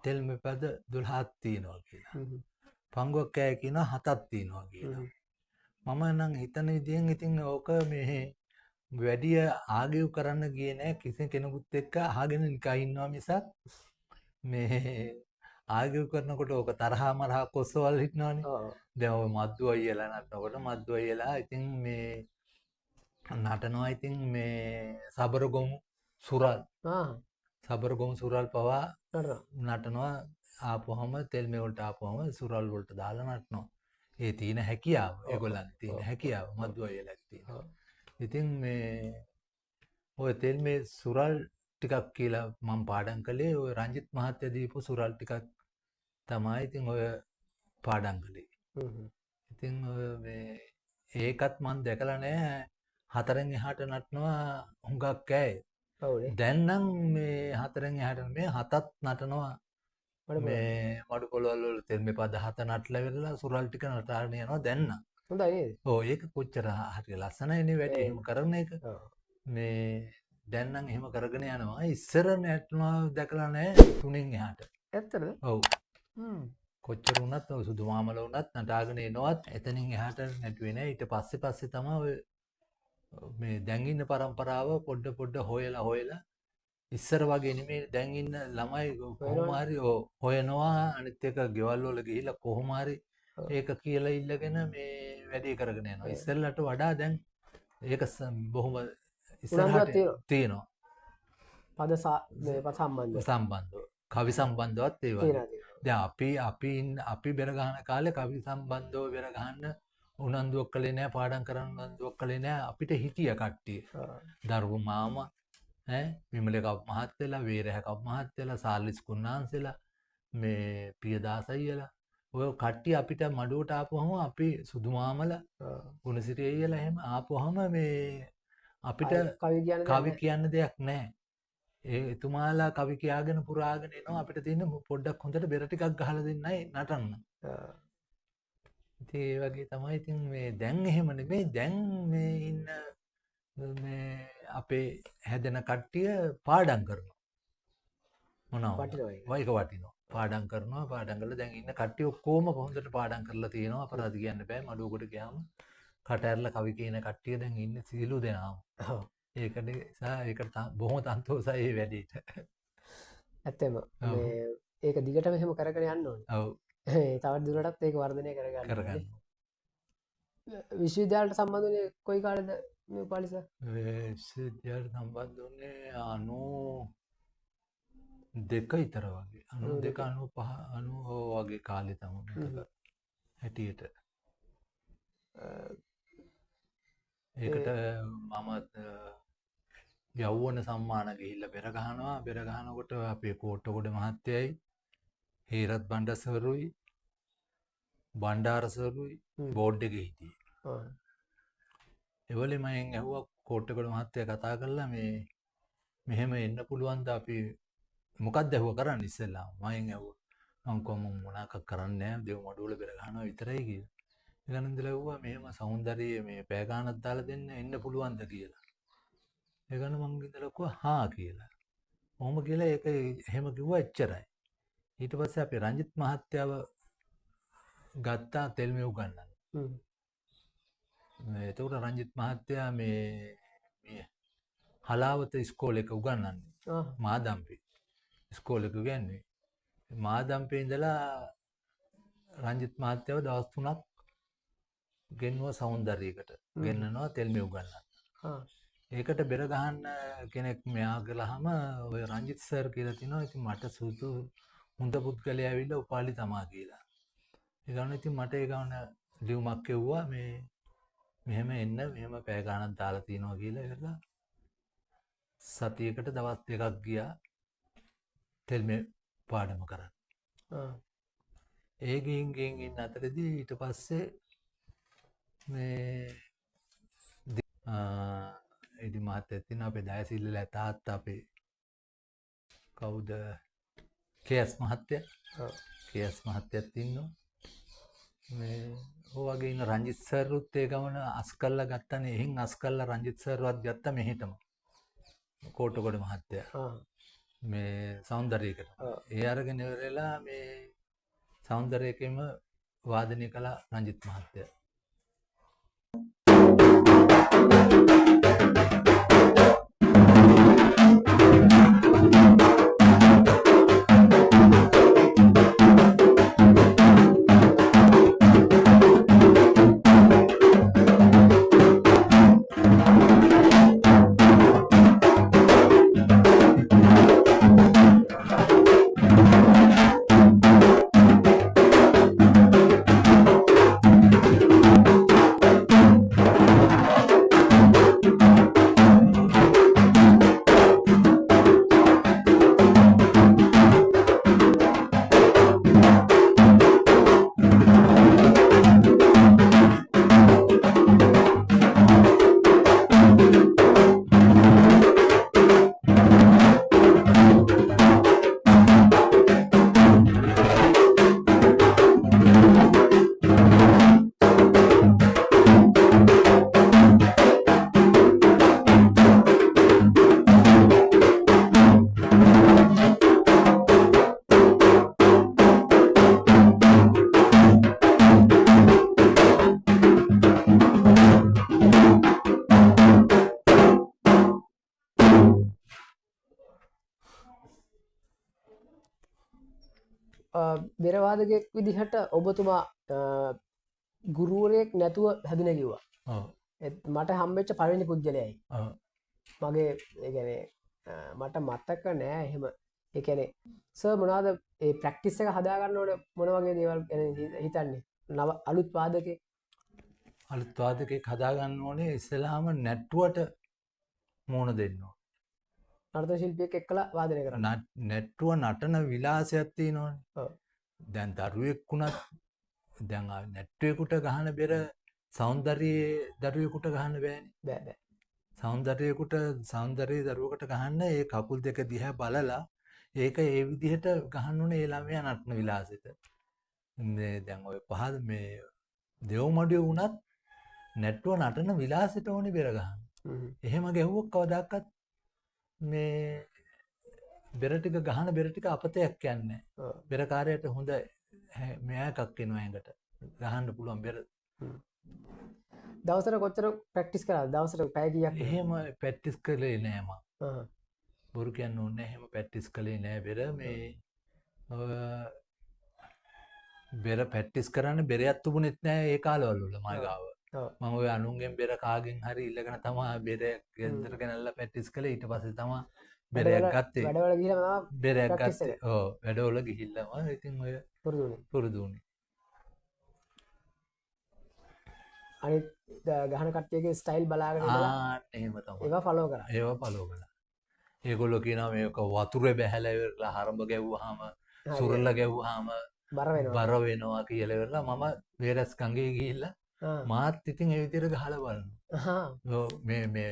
තෙල්මේ පද 12ක් තියෙනවා කියලා. පංගුවක් කෑ කියනවා 7ක් තියෙනවා කියලා. මම නම් හිතන විදිහෙන් ඉතින් ඕක මේ වැඩි ආගිව් කරන්න ගියේ නෑ කිසි කෙනෙකුත් එක්ක අහගෙන නිකන් ඉන්නවා මිසක් මේ ආගිව් කරනකොට ඕක තරහා මරහා කොස්සවල් හිටනවනේ. දැන් ඔය මද්දු අයියලා නටනකොට මද්දු අයියලා ඉතින් මේ නටනවා ඉතින් මේ සබරගොමු සුරල් සබරගොමු සුරල් පවා නටනවා ආපුවම තෙල්මේ වලට ආපුවම සුරල් වලට දාලා නටනවා. ඒ තියෙන හැකියාව ඒගොල්ලන්ගේ තියෙන හැකියාව මද්දු අයියලාගේ තියෙනවා. ඉතින් මේ ඔය තෙල්මේ සුරල් ටිකක් කියලා මම පාඩම් කළේ ඔය රංජිත් මහත්තයා දීපු සුරල් ටිකක් තමයි ඉතින් ඔය පාඩම් කළේ. ඉතින් ඔය මේ ඒකත් මම දැකලා නෑ 4න් එහාට නටනවා හුඟක් ඇයි. දැන් නම් මේ 4න් එහාට මේ 7ත් නටනවා මේ මඩු පොළවල් වල තෙල්මේ පද 7 නටලා ඉවරලා සුරල් ටික නටාගෙන යනවා දැන් නම්. හොඳයි නේද? ඔව් ඒක කොච්චර හරි ලස්සනයිනේ වැඩි එහෙම කරන එක. මේ දැන් නම් එහෙම කරගෙන යනවා. ඉස්සර නටනවා දැකලා නෑ 3න් එහාට. ඇත්තද? ඔව්. කොච්චර වුණත් ඔය සුදු මාමල වුණත් නටාගෙන එනවත් එතනින් එහාට නැටුවේ නෑ. ඊට පස්සේ තමයි ඔය මේ දැන් ඉන්න પરම්පරාව පොඩ හොයලා ඉස්සර වගේ නෙමෙයි දැන් ඉන්න ළමයි කොහොම හරි හොයනවා අනිත් එක ගෙවල් වල ගිහිල්ලා කොහොම හරි ඒක කියලා ඉල්ලගෙන මේ වැඩේ කරගෙන යනවා. ඉස්සෙල්ලට වඩා දැන් ඒක බොහොම ඉස්සරහට තියෙනවා. පද සම්බන්ධව. කවි සම්බන්ධවත් ඒ වගේ. දැන් අපි බෙර ගහන කාලේ කවි සම්බන්ධව බෙර ගහන්න උනන්දුවක් කළේ නෑ පාඩම් කරන්න උනන්දුවක් කළේ නෑ අපිට හිටිය කට්ටිය. දරුවෝ මාමා විමලේ කව් මහත්තයලා වීරහ කව් මහත්තයලා සාලිස් කුන්නාන්සලා මේ පියදාස අයියලා ඔය කට්ටිය අපිට මඩුවට ආපුවම අපි සුදු මාමලා ගුණසිරි අයියලා එහෙම ආපුවම මේ අපිට කවි කියන්න දෙයක් නැහැ. ඒ එතුමාලා කවි කියාගෙන පුරාගෙන එනවා අපිට තියෙන පොඩ්ඩක් හොඳට බෙර ටිකක් ගහලා දෙන්නයි නටන්න. ඉතින් ඒ වගේ තමයි ඉතින් මේ දැන් එහෙම නෙමෙයි දැන් මේ ඉන්න මේ අපේ හැදෙන කට්ටිය පාඩම් කරනවා. මොනවා වයික වටිනවා. පාඩම් කරනවා පාඩම් කරලා දැන් ඉන්න කට්ටිය ඔක්කොම හොඳට පාඩම් කරලා තියෙනවා අපරාධ කියන්න බෑ මඩුවකට ගියාම කට ඇරලා කවි කියන කට්ටිය දැන් ඉන්නේ සියලු දෙනාම. ඒකට බොහොම සන්තෝෂයි මේ වැඩේට. ඇත්තම මේ ඒක දිගටම එහෙම කරගෙන යන්න ඕනේ. ඔව්. තවත් දුරටත් ඒක වර්ධනය කරගන්න. විශ්වවිද්‍යාලයට සම්බන්ධ වුණේ කොයි කාලෙද මේ උපාලි සර්? විශ්වවිද්‍යාලයට සම්බන්ධ වුණේ 92 විතර වගේ. 92 95 වගේ කාලේ තමයි හැටියට. ඒකට මම යෞවන සම්මාන ගිහිල්ලා බෙර ගහනකොට අපේ කෝට්ටගොඩ මහත්තයයි හේරත් බණ්ඩසරුයි බණ්ඩාරසරුයි බෝඩ් එකේ හිටියේ. ඒවලේ මම ඇහුවා කෝට්ටගොඩ මහත්තයා කතා කරලා මේ මෙහෙම එන්න පුළුවන්ද අපි මොකක්ද ඇහුවා කරන්න ඉස්සෙල්ලා මම ඇහුවා මම කොහොම මොනවාක් කරන්නේ නැහැ දෙව මඩුවල බෙර ගහනවා විතරයි කියලා. ඒකනන්දලා ඇහුවා මෙහෙම సౌందර්යය මේ පෑ ගන්නක් දාලා දෙන්න එන්න පුළුවන්ද කියලා. ඒකන මං ඉඳලා කිව්වා හා කියලා. කොහොම කියලා ඒක එහෙම කිව්වා එච්චරයි. ඊට පස්සේ අපි රංජිත් මහත්තයාව ගත්තා තෙල්මේ උගන්වන්න. එතකොට රංජිත් මහත්තයා මේ හලාවත ඉස්කෝලේක උගන්වන්නේ. මාදම්පේ ඉස්කෝලේක උගන්වන්නේ. මාදම්පේ ඉඳලා රංජිත් මහත්තයාව දවස් 3ක් ගෙන්නුවා సౌందර්යයකට. ගෙන්නනවා තෙල්මේ උගන්වන්න. ඒකට බෙර ගහන්න කෙනෙක් මෙයා ගලහම ඔය රංජිත් සර් කියලා තිනවා. ඉතින් මට සුදු හොඳ පුද්ගලයා ඇවිල්ලා උපාලි තමා කියලා. ඒ ගාන ඉතින් මට ඒ ගාන ලියුමක් කෙව්වා මේ මෙහෙම එන්න මෙහෙම පැය ගානක් දාලා තිනවා කියලා. ඒකලා සතියකට දවස් 2ක් ගියා තෙල්මේ පාඩම කරන්න. ඒ ගිහින් ඉන්න අතරදී ඊට පස්සේ මේ ඉදි මහත්තයා තියෙන අපේ දයසිල්ල තාත්තා අපේ කවුද කේස් මහත්තයා කේස් මහත්තයත් ඉන්නවා. මේ ඔයගේ ඉන්න රංජිත් සර්රුත් ඒ ගමන අස් කළා ගත්තනේ. එහෙන් අස් කළා රංජිත් සර්වත් ගත්තා මෙහෙටම. කෝටකොඩ මහත්තයා. මේ සෞන්දර්යයකට. ඒ අරගෙන ඉවරලා මේ සෞන්දර්යකෙම වාදනය කළා රංජිත් මහත්තයා. බෙරවාදකයෙක් විදිහට ඔබතුමා ගුරුවරයෙක් නැතුව හැදුන කිව්වා. මට හම්බෙච්ච පළවෙනි පුද්ගලයයි. මගේ ඒ කියන්නේ මට මතක නෑ එහෙම. ඒ කියන්නේ සර් මොනවාද ඒ ප්‍රැක්ටිස් එක හදාගන්න ඕනේ මොන වගේ දේවල් ගැන හිතන්නේ? නව අලුත් වාදකයෙක් අලුත් වාදකයෙක් හදාගන්න ඕනේ ඉස්සෙල්ලාම නැට්ටුවට මූණ දෙන්න ඕනේ. නර්තන ශිල්පියෙක් එක්කලා වාදනය කරන්න. නැට්ටුව නටන විලාසයක් තියෙනවනේ. දැන් දරුවෙක් වුණත් දැන් නැට්ටුවෙකුට ගහන බෙර සෞන්දර්යයේ දරුවෙකුට ගහන්න බෑනේ. බෑ. සෞන්දර්යයේ දරුවෙකුට ගහන්න ඒ කකුල් දෙක දිහා බලලා ඒක ඒ විදිහට ගහන්න ඕනේ ඒ ළමයා නටන විලාසෙට. මේ දැන් ඔය පහද මේ දෙව්මඩිය වුණත් නැට්ටුව නටන විලාසෙට ඕනේ බෙර ගහන්න. එහෙම ගැහුවොත් කවදාකවත් මේ බෙර ටික ගහන බෙර ටික අපතයක් යන්නේ. බෙරකාරයට හොඳ මෙයාකක් එනවා ඇඟට. ගහන්න පුළුවන් බෙර. දවසට කොච්චර ප්‍රැක්ටිස් කරාද? දවසට පැය කීයක්? එහෙම ප්‍රැක්ටිස් කළේ නෑ මම. බොරු කියන්න ඕනේ එහෙම ප්‍රැක්ටිස් කළේ නෑ බෙර මේ බෙර ප්‍රැක්ටිස් කරන්න බෙරයක් තිබුණෙත් නෑ ඒ කාලවල වල මම ගාව. මම ඔය අනුන්ගෙන් බෙර කාගෙන් හරි ඉල්ලගෙන තමයි බෙර ගෙදර ගෙනල්ලා ප්‍රැක්ටිස් කළේ. ඊට පස්සේ තමයි බෙරයක් ගත්තේ. වැඩවල ගිහලා තමයි බෙරයක් ගත්තේ. ඔව් වැඩවල ගිහිල්ලාම ඉතින් ඔය පුරුදු වුණේ. අනිත් ගහන කට්ටියගේ ස්ටයිල් බලාගෙන ඉඳලා එහෙම තමයි. ඒවා ෆලෝ කරා. ඒවා ෆලෝ කළා. ඒගොල්ලෝ කියනවා මේක වතුරේ බැහැලා ඉවරලා හරඹ ගැව්වහම සුරල ගැව්වහම බර වෙනවා කියලා ඉවරලා මම වේරස් ගඟේ ගිහිල්ලා මාත් ඉතින් ඒ විදිහට ගහලා බලනවා. මේ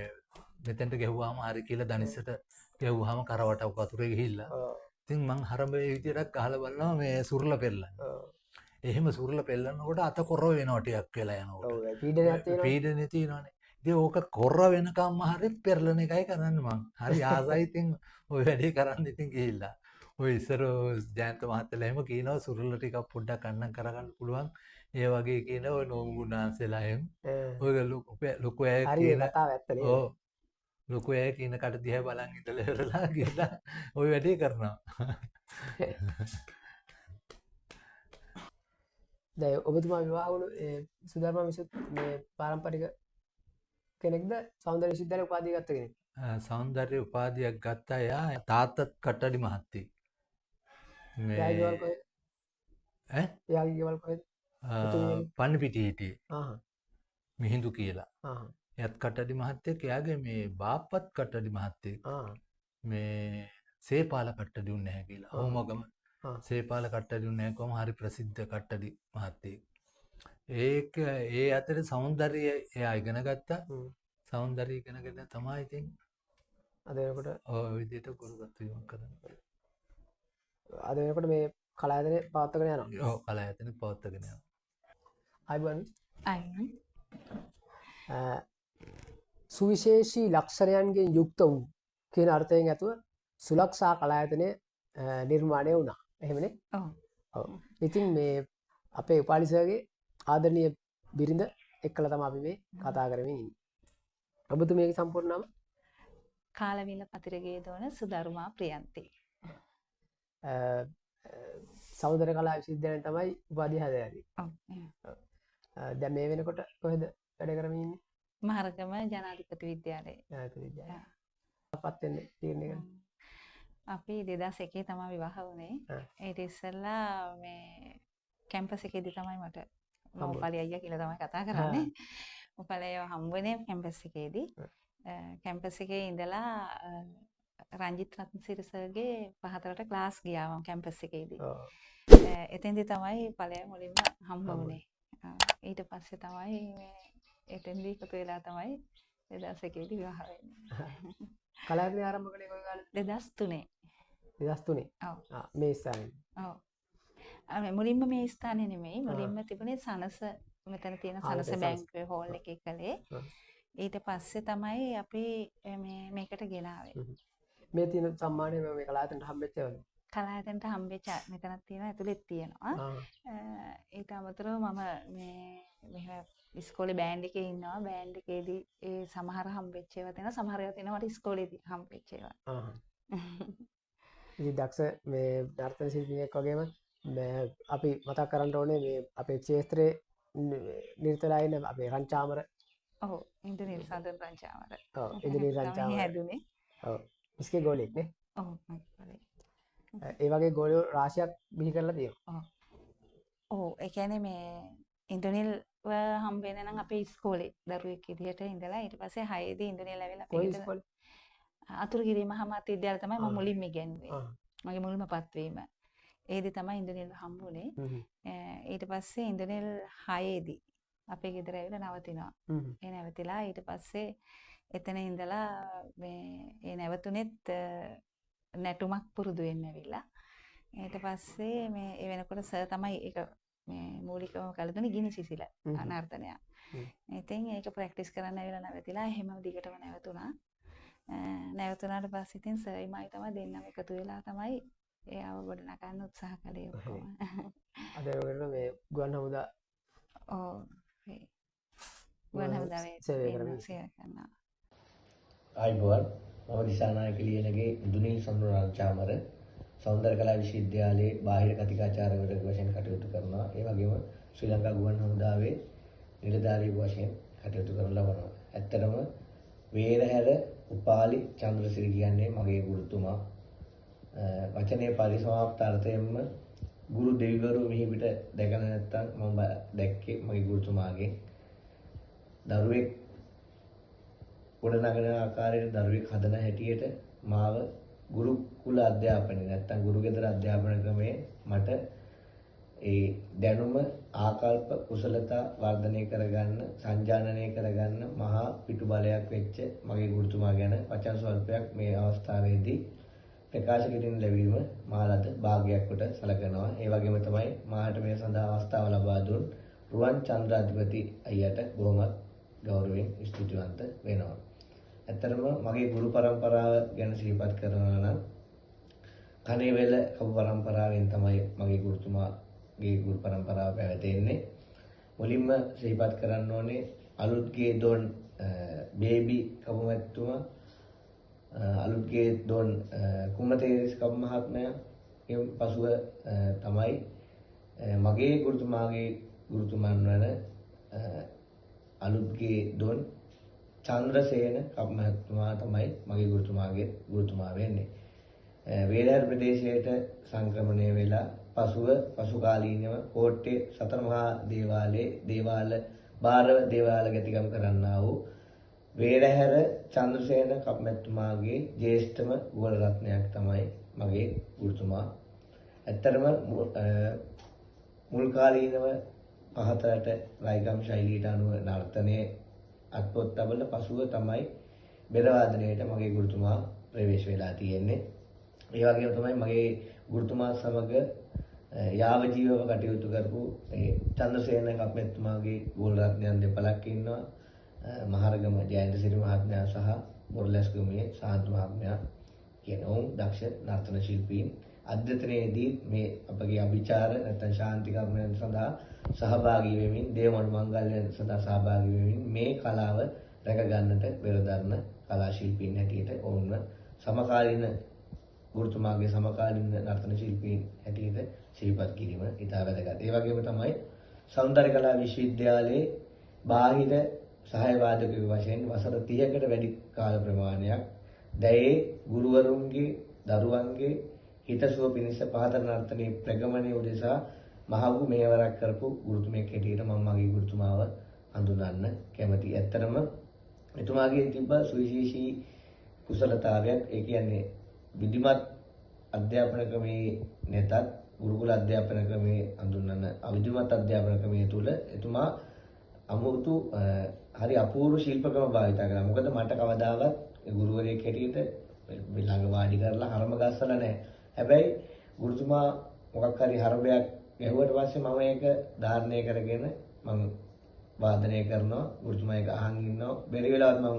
මෙතෙන්ට ගැහුවාම හරි කියලා දනිස්සට ගැහුවාම කරවට වතුරේ ගිහිල්ලා. ඉතින් මං හරඹ ඒ විදිහට ගහලා බලනවා මේ සුරල පෙරලන්න. එහෙම සුරල පෙරලනකොට අත කොර වෙනවා ටිකක් වෙලා යනකොට. පීඩනේ තියෙනවානේ. ඉතින් ඕක කොර වෙනකම්ම හරි පෙරලන එකයි කරන්නේ මං. හරි ආසයි ඉතින් ওই වැඩේ කරන්න ඉතින් ගිහිල්ලා. ඔය ඉස්සර ජයන්ත මහත්තයලා එහෙම කියනවා සුරල ටිකක් පොඩ්ඩක් අන්නම් කරගන්න පුළුවන්. ඒ වගේ කියන ඔය නෝමුගුණාන්සලා එහෙම. ඔය ලොකු අය කියන කතාව ඇත්තනේ. ඔව්. ලොකු අය කියන කට දිහා බලන් ඉඳලා ඉවරලා ගිහලා ওই වැඩේ කරනවා. දැන් ඔබතුමා විවාහ වුණු සුධර්ම විසුත් මේ පාරම්පරික කෙනෙක්ද සෞන්දර්ය විශ්වවිද්‍යාලේ උපාධිය ගත්ත කෙනෙක්? සෞන්දර්ය උපාධියක් ගත්ත අය තාත්තත් කට්ටඩි මහත්තයෙක්. මේ යාගිවල් කොහෙද? ඈ? යාගිවල් කොහෙද? පන්නිපිටිය හිටියේ. මිහිඳු කියලා. එයත් කට්ටඩි මහත්තයෙක්. එයාගේ මේ බාප්පත් කට්ටඩි මහත්තයෙක්. මේ සේපාල කට්ටඩි උන්නේ නැහැ කියලා. ඔහොමගම සේපාල කට්ටඩි උන්නෑකොම හරි ප්‍රසිද්ධ කට්ටඩි මහත්තයෙක්. ඒක ඒ අතර සෞන්දර්ය එයා ඉගෙන ගත්තා. සෞන්දර්ය ඉගෙනගෙන තමයි ඉතින් අද වෙනකොට ඔය විදිහට ගුරුගත වීමක් කරන්න. අද වෙනකොට මේ කලායතනය පවත්වාගෙන යනවා. ඔව් කලායතනෙ පවත්වාගෙන යනවා. අයිබන් අයින් සුවිශේෂී ලක්ෂණයන්ගෙන් යුක්ත වූ කියන අර්ථයෙන් ඇතුව සුලක්ෂා කලායතනය නිර්මාණය වුණා. එහෙමනේ? ඔව්. ඔව්. ඉතින් මේ අපේ උපාලි සර්ගේ ආදරණීය බිරිඳ එක්කලා තමයි අපි මේ කතා කරමින් ඉන්නේ. ඔබතුමියගේ සම්පූර්ණ නම? කාලවිල පතිරගේ දෝන සුධර්මා ප්‍රියන්ති. සෞන්දර්ය කලා විශ්වවිද්‍යාලයෙන් තමයි උපාධිය හැදෑරි. ඔව්. දැන් මේ වෙනකොට කොහෙද වැඩ කරමින් ඉන්නේ? මහරගම ජනාධිපති විද්‍යාලයේ. ජනාධිපති විද්‍යාලය. අපත් වෙන්නේ තීරණය කරන්න. අපි 2001 තමයි විවාහ වුණේ. ඊට ඉස්සෙල්ලා මේ කැම්පස් එකේදී තමයි මට උපාලි අයියා කියලා තමයි කතා කරන්නේ. උපාලි අයියා හම්බ වෙන්නේ කැම්පස් එකේදී. කැම්පස් එකේ ඉඳලා රංජිත් රත්නසිරි සර්ගේ පහතරට ක්ලාස් ගියා මම කැම්පස් එකේදී. එතෙන්දී තමයි ඵලය මුලින්ම හම්බ වුණේ. ඊට පස්සේ තමයි මේ එතෙන්දී එකතු වෙලා තමයි 2001 දී විවාහ වෙන්නේ. කලායතනය ආරම්භ කළේ කොයි කාලෙද? 2003. 2003. ඔව්. මේ ස්ථානේ. ඔව්. මුලින්ම මේ ස්ථානේ නෙමෙයි. මුලින්ම තිබුණේ සනස මෙතන තියෙන සනස බැංකුවේ හෝල් එකේ කළේ. ඊට පස්සේ තමයි අපි මේකට ගෙනාවේ. මේ තියෙන සම්මානය මේ කලායතනට හම්බෙච්ච ඒවාද? කලායතනට හම්බෙච්ච මෙතනක් තියෙනවා ඇතුළෙත් තියෙනවා. ඊට අමතරව මම මෙහෙම ඉස්කෝලේ බෑන්ඩ් එකේ ඉන්නවා. බෑන්ඩ් එකේදී ඒ සමහර හම්බෙච්ච ඒවා තියෙනවා. සමහර ඒවා තියෙනවා මට ඉස්කෝලේදී හම්බෙච්ච ඒවා. ඉතින් දක්ෂ මේ නර්තන ශිල්පියෙක් වගේම අපි මතක් කරන්න ඕනේ මේ අපේ ක්ෂේත්‍රයේ නිරතලා ඉන්න අපේ රංචාමර. ඔව් ඉන්ද්‍රනීල් සඳන් රංචාමර. ඔව් ඉන්ද්‍රනීල් රංචාමර. හැදුනේ. ඔව් ඉස්කේ ගෝලෙක් නේ. ඔව් මගේ ඒ වගේ ගෝලියෝ රාශියක් බිහි කරලා තියෙනවා. ඔව් ඒ කියන්නේ මේ ඉන්ද්‍රනීල් හම්බ වෙන නම් අපේ ඉස්කෝලේ දරුවෙක් විදිහට ඉඳලා ඊට පස්සේ 6 දී ඉන්ද්‍රනීල් ඇවිල්ලා කොයි ඉස්කෝලේ? අතුරුගිරිය මහාමාත්‍ය විද්‍යාලය තමයි මම මුලින්ම ඉගෙනුවේ. මගේ මුල්ම පත්වීම. ඒදී තමයි ඉන්ද්‍රනීල් හම්බුනේ. ඊට පස්සේ ඉන්ද්‍රනීල් 6 දී අපේ ගෙදර ඇවිල්ලා නවතිනවා. ඒ නැවතිලා ඊට පස්සේ එතන ඉඳලා මේ නැවතුනේත් නැටුමක් පුරුදු වෙන්න ඇවිල්ලා. ඊට පස්සේ මේ ඒ වෙනකොට සර් තමයි ඒක මේ මූලිකවම කළ දුන්නේ ගිනි සිසිල නර්තනය. ඉතින් ඒක ප්‍රැක්ටිස් කරන්න ඇවිල්ලා නැවතිලා එහෙම දිගටම නැවතුණා. නැවතුණාට පස්සේ ඉතින් සර්යි මයි තමයි දෙන්නම එකතු වෙලා තමයි ඒ අවබෝධ නගන්න උත්සාහ කළේ ඔක්කොම. අද වෙනකොට මේ ගුවන් හමුදා ඔව් ගුවන් හමුදාවේ සේවය කරනවා. ආයිබෝල් මම දිසානායක ලියනගේ ඉන්දුනීල් සඳුරාංචාමර සෞන්දර්ය කලා විශ්වවිද්‍යාලයේ බාහිර කතිකාචාර්යවරයෙකු වශයෙන් කටයුතු කරනවා. ඒ වගේම ශ්‍රී ලංකා ගුවන් හමුදාවේ නිලධාරියෙකු වශයෙන් කටයුතු කරන ලබනවා. ඇත්තටම වේරහැර උපාලි චන්ද්‍රසිරි කියන්නේ මගේ ගුරුතුමා. වචනේ පරිසමාප්ත අර්ථයෙන්ම ගුරු දෙවිවරු මෙහි පිට දැකලා නැත්තම් මම දැක්කේ මගේ ගුරුතුමාගෙන්. දරුවෙක් ගොඩනගන ආකාරයට දරුවෙක් හදන හැටියට මාව ගුරුකුල අධ්‍යාපනය නැත්තම් ගුරුගෙදර අධ්‍යාපන ක්‍රමයේ මට ඒ දැනුම ආකල්ප කුසලතා වර්ධනය කරගන්න සංජානනය කරගන්න මහා පිටු බලයක් වෙච්ච මගේ ගුරුතුමා ගැන වචන ස්වල්පයක් මේ අවස්ථාවේදී ප්‍රකාශ කිරීම ලැබීම මහලද භාග්‍යයක් කොට සැලකනවා. ඒ වගේම තමයි මාට මේ සඳහා අවස්ථාව ලබා දුන් රුවන් චන්ද්‍රාධිපති අයියට බොහොමත් ගෞරවයෙන් ස්තුතිවන්ත වෙනවා. ඇත්තටම මගේ ගුරු පරම්පරාව ගැන සිහිපත් කරනවා නම් කණේවැල කපු පරම්පරාවෙන් තමයි මගේ ගුරුතුමාගේ ගුරු පරම්පරාව පැවතෙන්නේ. මුලින්ම සිහිපත් කරන්න ඕනේ අලුත්ගේ දොන් බේබි කපු මැතිතුමා අලුත්ගේ දොන් කුමතේරිස් කපු මහත්මයා එම් පසුව තමයි මගේ ගුරුතුමාගේ ගුරුතුමන් වන අලුත්ගේ දොන් චන්ද්‍රසේන කපු මහත්මයා තමයි මගේ ගුරුතුමා වෙන්නේ. වේලාර ප්‍රදේශයට සංක්‍රමණය වෙලා පසුව පසු කාලීනව කෝට්ටේ සතර මහා දේවාල බාරව දේවාල ගතිගම කරන්නා වූ වේරහැර චන්ද්‍රසේන කපුමැතිතුමාගේ ජ්‍යෙෂ්ඨම ගෝල රත්නයක් තමයි මගේ ගුරුතුමා. ඇත්තටම මුල් කාලීනව පහතට රයිගම් ශෛලියට අනුව නර්තනයේ අත්පොත් තබල පසුව තමයි බෙර වාදනයට මගේ ගුරුතුමා ප්‍රවේශ වෙලා තියෙන්නේ. ඒ වගේම තමයි මගේ ගුරුතුමා සමග යාව ජීවව කටයුතු කරපු චන්ද්‍රසේන කප්පෙතුමාගේ ගෝල රත්නයන් දෙපළක් ඉන්නවා. මහරගම ජයන්තසිරි මහත්මයා සහ බොරලැස්ගමේ සාන්ත මහත්මයා කියන දක්ෂ නර්තන ශිල්පීන් අධ්‍යතනයේදී මේ අපගේ අභිචාර නැත්නම් ශාන්ති කර්මයන් සඳහා සහභාගී වෙමින් දේවමණු මංගල්‍යයන් සඳහා සහභාගී වෙමින් මේ කලාව රැක ගන්නට පෙරදරන කලා ශිල්පීන් හැටියට ඔවුන්ව සමකාලීන ගුරුතුමාගේ සමකාලීන නර්තන ශිල්පීන් හැටියට සිහිපත් කිරීම ඉතා වැදගත්. ඒ වගේම තමයි සෞන්දර්ය කලා විශ්වවිද්‍යාලයේ බාහිර සහාය වාදකයෙකු වශයෙන් වසර 30කට වැඩි කාල ප්‍රමාණයක් දැයේ ගුරුවරුන්ගේ දරුවන්ගේ හිතසුව පිණිස පහත නර්තනයේ ප්‍රගමනය උදෙසා මහ වූ මේවරක් කරපු ගුරුතුමෙක් හැටියට මම මගේ ගුරුතුමාව හඳුනන්න කැමතියි. ඇත්තටම එතුමාගේ තිබ්බ සුවිශේෂී කුසලතාවයක් ඒ කියන්නේ විධිමත් අධ්‍යාපන ක්‍රමයේ නැතත් ගුරුකුල අධ්‍යාපන ක්‍රමයේ හඳුන්වන අවිධිමත් අධ්‍යාපන ක්‍රමයේ තුල එතුමා අමුතු හරි අපූර්ව ශිල්පකම භාවිත කළා. මොකද මට කවදාවත් ගුරුවරයෙක් හැටියට ළඟ වාඩි කරලා හරම ගස්සලා නැහැ. හැබැයි ගුරුතුමා මොකක් හරි හරබයක් ගැහුවට පස්සේ මම ඒක ධාරණය කරගෙන මම වාදනය කරනවා. ගුරුතුමා ඒක අහන් ඉන්නවා. බැරි වෙලාවත් මම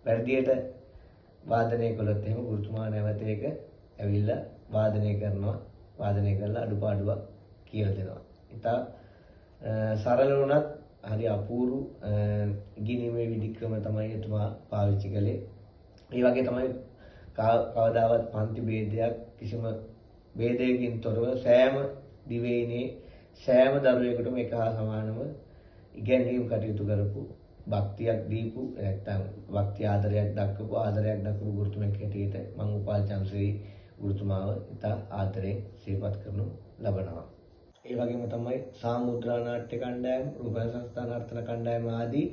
වැඩියට වාදනය කළොත් එහෙම ගුරුතුමා නැවත ඒක ඇවිල්ලා වාදනය කරනවා. වාදනය කරලා අඩුපාඩුවක් කියලා දෙනවා. ඉතා සරල වුණත් හරි අපූර්ව ඉගෙනීමේ විධික්‍රම තමයි එතුමා පාවිච්චි කළේ. ඒ වගේ තමයි කවදාවත් පන්ති ભેදයක් කිසිම ભેදයකින් තොරව සෑම දිවයිනේ සෑම දරුවෙකුටම එක හා සමානව ඉගෙනීම් කටයුතු කරපු භක්තියක් දීපු නැත්නම් භක්ති ආදරයක් දක්වපු ගුරුතුමෙක් හැටියට මම උපාලි චන්ද්‍රශ්‍රී ගුරුතුමාව ඉතා ආදරයෙන් සිහිපත් කරනු ලබනවා. ඒ වගේම තමයි සාමුද්‍රා නාට්‍ය කණ්ඩායම, රූපක සංස්ථා නර්තන කණ්ඩායම ආදී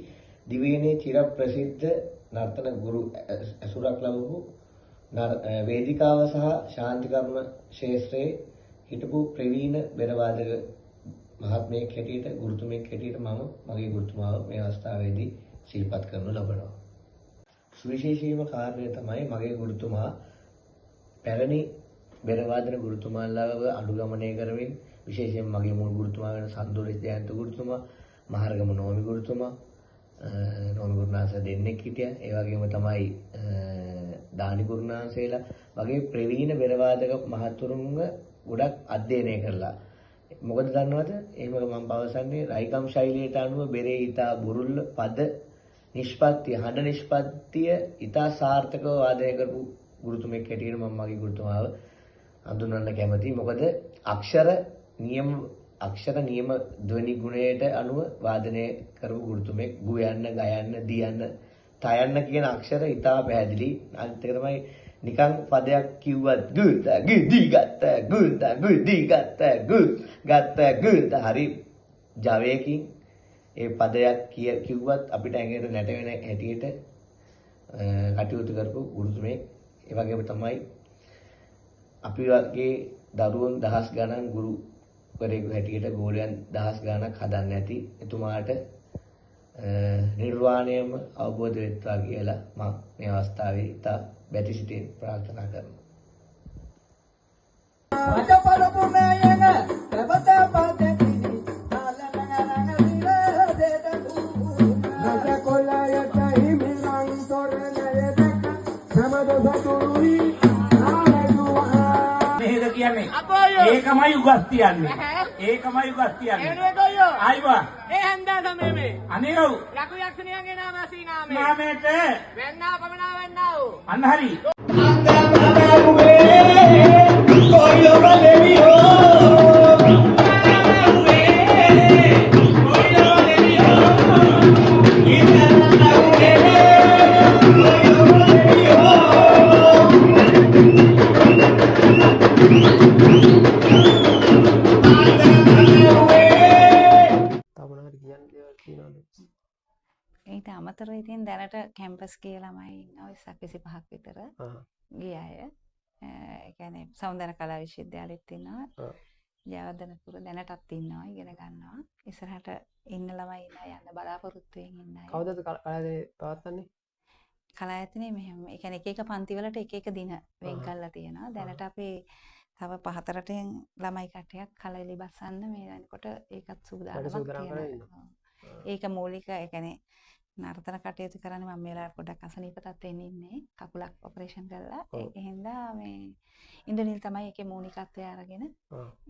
දිවයිනේ චිර ප්‍රසිද්ධ නර්තන ගුරු ඇසුරක් ලැබපු වේදිකාව සහ ශාන්ති කර්ම ශාස්ත්‍රයේ හිටපු ප්‍රවීණ බෙරවාදක මහත්මයෙක් හැටියට ගුරුතුමෙක් හැටියට මම මගේ ගුරුතුමාව මේ අවස්ථාවේදී සිහිපත් කරනු ලබනවා. සුවිශේෂීම කාර්යය තමයි මගේ ගුරුතුමා පැරණි බෙරවාදන ගුරුතුමාලාව අනුගමනය කරමින් විශේෂයෙන් මගේ මුල් ගුරුතුමා වෙන සන්දෝලිස් ජයන්ත ගුරුතුමා, මහරගම නෝමි ගුරුතුමා, නෝමි ගුරුනාන්ස දෙන්නෙක් හිටියා. ඒ වගේම තමයි දානි ගුරුනාන්සේලා වගේ ප්‍රවීණ බෙරවාදක මහතුරුන්ව ගොඩක් අධ්‍යයනය කරලා. මොකද දන්නවද? එහෙම මම පවසන්නේ රයිකම් ශෛලියට අනුව බෙරේ ඊතා බුරුල්ල පද නිෂ්පත්තිය, හඬ නිෂ්පත්තිය ඊතා සාර්ථකව වාදනය කරපු ගුරුතුමෙක් හැටියට මම මගේ ගුරුතුමාව හඳුන්වන්න කැමතියි. මොකද අක්ෂර නියම ධ්වනි ගුණයට අනුව වාදනය කරපු ගුරුතුමෙක්. ගුයන්න, ගයන්න, දියන්න, තයන්න කියන අක්ෂර ඉතා පැහැදිලි. අනිත් එක තමයි නිකන් පදයක් කිව්වත් ගුද ගිදි ගත්ත ගුද ගුදි ගත්ත ගත්ත ගුද හරි ජවයකින් ඒ පදයක් කිව්වත් අපිට ඇඟට නැටෙන හැටියට කටයුතු කරපු ගුරුතුමෙක්. ඒ වගේම තමයි අපි වගේ දරුවෝ දහස් ගණන් ගුරුවරයෙකු හැටියට ගෝලයන් දහස් ගණනක් හදන්න ඇති එතුමාට නිර්වාණයම අවබෝධ වෙත්වා කියලා මම මේ අවස්ථාවේ ඉතා බැතිසිතින් ප්‍රාර්ථනා කරනවා. ඒකමයි උගස් තියන්නේ. ඒකමයි උගස් තියන්නේ. එනේ ගොයියෝ. ආයිවා. ඒ හන්දා සමේ මේ. අනේ ඔව්. ලකු යක්ෂණියන්ගේ නාම අසී නාමේ. නාමයට වෙන්නා පමනා වෙන්නා වූ. අන්න හරි. කොයියෝ බලෙවියෝ. ඊට අමතරව ඉතින් දැනට කැම්පස් ගිය ළමයි ඉන්නවා 25ක් විතර ගිය අය. ඒ කියන්නේ සෞන්දර්ය කලා විශ්වවිද්‍යාලෙත් ඉන්නවා. ඔව්. ජයවර්ධනපුර දැනටත් ඉන්නවා ඉගෙන ගන්නවා. ඉස්සරහට ඉන්න ළමයි ඉන්නවා යන්න බලාපොරොත්තු වෙමින් ඉන්න අය. කවුදද කලාවේ පවත්වන්නේ? කලායතනේ මෙහෙම ඒ කියන්නේ එක එක පන්තිවලට එක එක දින වෙන් කරලා තියෙනවා. දැනට අපේ තව 5-8 ළමයි කට්ටියක් කලෙලි බස්සන්න මේ වෙනකොට ඒකත් සූදානමක් තියෙනවා. ඒක මූලික ඒ කියන්නේ නර්තන කටයුතු කරන්නේ මම මේ වෙලාවට පොඩ්ඩක් අසනීප තත්ත්වෙන් ඉන්නේ. කකුලක් ඔපරේෂන් කරලා ඒකෙන් හින්දා මේ ඉන්ද්‍රනිල් තමයි ඒකේ මූලිකත්වය අරගෙන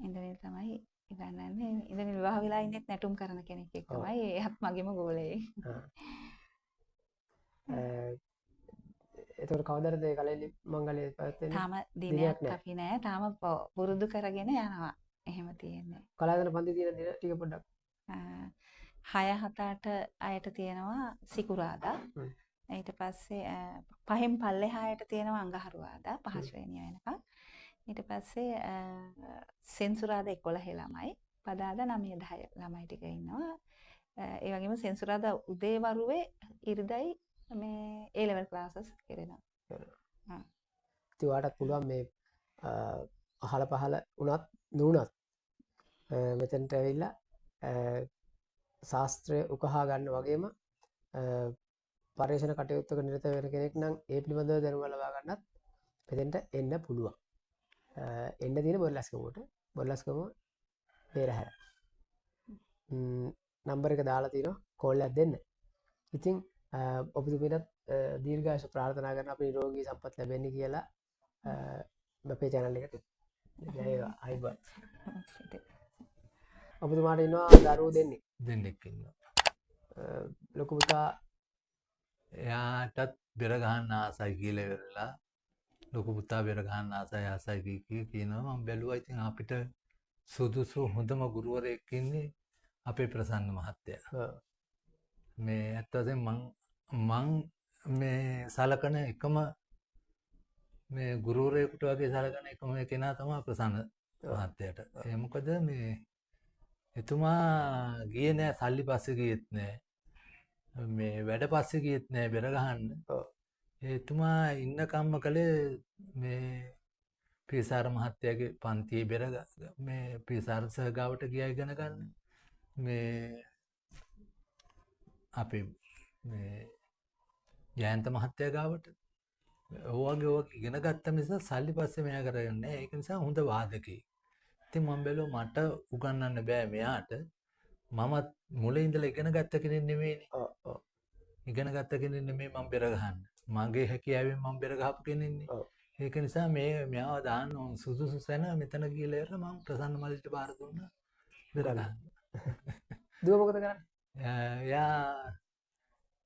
ඉන්ද්‍රනිල් තමයි ඉගන්නන්නේ. ඉන්ද්‍රනිල් විවාහ වෙලා ඉන්නෙත් නැටුම් කරන කෙනෙක් එක්කමයි. එයාත් මගේම ගෝලයේ. එතකොට කවදාද ඒ කලෙලි මංගලයේ පැවැත්වෙන්නේ? තාම දිනයක් අපි නෑ. තාම පුරුදු කරගෙන යනවා. එහෙම තියෙන්නේ. කලාවේදන පන්ති තියෙන දින ටික පොඩ්ඩක් 6-7-8 අයට තියෙනවා සිකුරාදා. ඊට පස්සේ පහෙන් පල්ලෙහායට තියෙනවා අඟහරුවාදා 5 වෙනිය වෙනකම්. ඊට පස්සේ සෙන්සුරාදා 11 ළමයි. පදාදා 9-10 ළමයි ටික ඉන්නවා. ඒ වගේම සෙන්සුරාදා උදේ වරුවේ ඉරිදයි මේ A level classes කරනවා. ඉතින් ඔයාලට පුළුවන් මේ අහල පහල උනත් නුනත් මෙතනට ඇවිල්ලා ශාස්ත්‍රය උකහා ගන්න වගේම පර්යේෂණ කටයුත්තක නිරත වෙන කෙනෙක් නම් ඒ පිළිබඳව දැනුම ලබා ගන්නත් මෙතෙන්ට එන්න පුළුවන්. එන්න තියෙන බොරලස්කමුවට බොරලස්කම පෙරහැර. නම්බර එක දාලා තියෙනවා කෝල් එකක් දෙන්න. ඉතින් ඔබතුමීට දීර්ඝායුෂ ප්‍රාර්ථනා කරන අපි නිරෝගී සම්පත් ලැබෙන්න කියලා අපේ channel එකට ජය වේවා. අයිබෝන්. ඔබතුමාට ඉන්නවා දරුවෝ දෙන්නෙක් ඉන්නවා. ලොකු පුතා එයාටත් බෙර ගහන්න ආසයි කියලා ඉවරලා ලොකු පුතා බෙර ගහන්න ආසයි කියනවා. මම බැලුවා ඉතින් අපිට සුදුසු හොඳම ගුරුවරයෙක් ඉන්නේ අපේ ප්‍රසන්න මහත්තයා. මේ ඇත්ත වශයෙන්ම මං මේ සලකන එකම මේ ගුරුවරයෙකුට වගේ සලකන එකම කෙනා තමයි ප්‍රසන්න මහත්තයාට. ඒ මොකද මේ එතුමා ගියේ නෑ සල්ලි පස්සේ ගියෙත් නෑ. මේ වැඩ පස්සේ ගියෙත් නෑ බෙර ගහන්න. එතුමා ඉන්න කම්ම කළේ මේ පිරිසාර මහත්තයාගේ පන්තියේ බෙර මේ පිරිසාර සහගාවට ගියා ඉගෙන ගන්න. මේ අපේ මේ ජයන්ත මහත්තයා ගාවට ඔයගේ ඉගෙන ගත්ත නිසා සල්ලි පස්සේ මෙයා කරගන්නේ නැහැ. ඒක නිසා හොඳ වාදකයෙක්. ඉතින් මම බැලුවා මට උගන්වන්න බෑ මෙයාට. මමත් මුලින් ඉඳලා ඉගෙන ගත්ත කෙනෙක් නෙමෙයිනේ. ඉගෙන ගත්ත කෙනෙක් නෙමෙයි මම බෙර ගහන්න. මගේ හැකියාවෙන් මම බෙර ගහපු කෙනෙක්නේ. ඒක නිසා මේ මෙයාව දාන්න ඕන සුදුසු සැන මෙතන කියලා ඉරලා මම ප්‍රසන්න මල්ලිට බාර දුන්නා බෙර ගහන්න. දුව මොකද කරන්නේ? එයා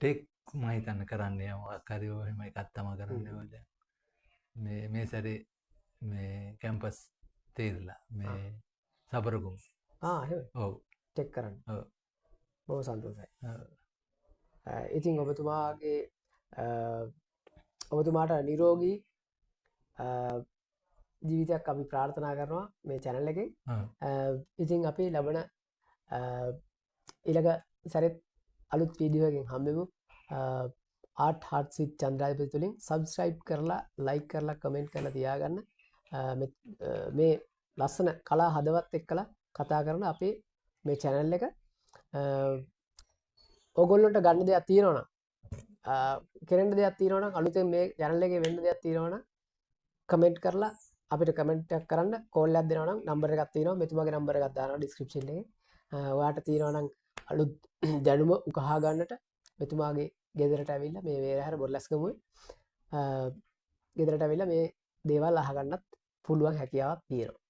ටෙක් මම හිතන්නේ කරන්නේ මොකක් හරි ඔය එහෙම එකක් තමයි කරන්නේ ඔය දැන්. මේ සැරේ මේ කැම්පස් තේරලා මේ සබරගොම්. එහෙම. ඔව්. චෙක් කරන්න. ඔව්. බොහොම සන්තෝෂයි. ඉතින් ඔබතුමාට නිරෝගී ජීවිතයක් අපි ප්‍රාර්ථනා කරනවා මේ channel එකේ. ඉතින් අපි ලබන ඊළඟ සැරෙත් අලුත් වීඩියෝ එකකින් හම්බෙමු. ආර්ට් හාර්ට්ස් විත් චන්ද්‍රාධිපති තුලින් subscribe කරලා like කරලා comment කරලා තියාගන්න. මේ ලස්සන කලා හදවත් එක්කලා කතා කරන අපේ මේ channel එක ඔයගොල්ලන්ට ගන්න දෙයක් තියෙනවා නම් කෙරෙන්න දෙයක් තියෙනවා නම් අලුතෙන් මේ channel එකේ වෙන්න දෙයක් තියෙනවා නම් comment කරලා අපිට comment එකක් කරන්න කෝල් එකක් දෙනවා නම් නම්බර් එකක් තියෙනවා මෙතුමාගේ නම්බර් එකක් දානවා description එකේ. ඔයාට තියෙනවා නම් අලුත් දැනුම උකහා ගන්නට මෙතුමාගේ ගෙදරට ඇවිල්ලා මේ වේරහැර බොරලැස්ගමුවේ ගෙදරට ඇවිල්ලා මේ දේවල් අහගන්නත් පුළුවන් හැකියාවක් තියෙනවා.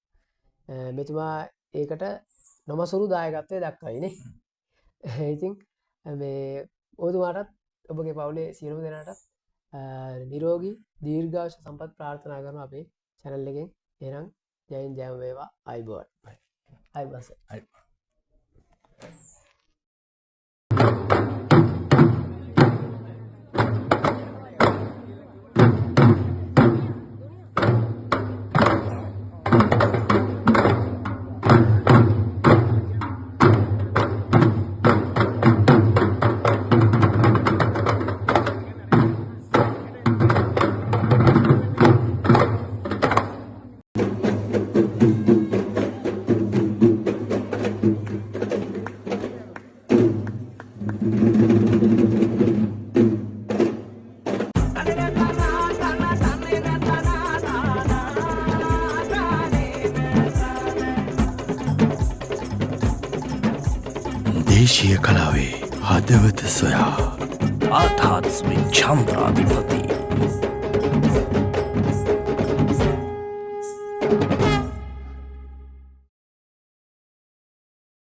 මෙතුමා ඒකට නොමසුරු දායකත්වය දක්වයිනේ. ඉතින් මේ ඔබතුමාටත් ඔබගේ පවුලේ සියලුම දෙනාටත් නිරෝගී දීර්ඝායුෂ සම්පත් ප්‍රාර්ථනා කරනවා අපේ channel එකෙන්. එහෙනම් ජයෙන් ජයම වේවා. අයිබෝන්. අයිබෝන්. දේශීය කලාවේ හදවත සොයා ආතාත්ස්මින් චන්ද්‍රාධිපති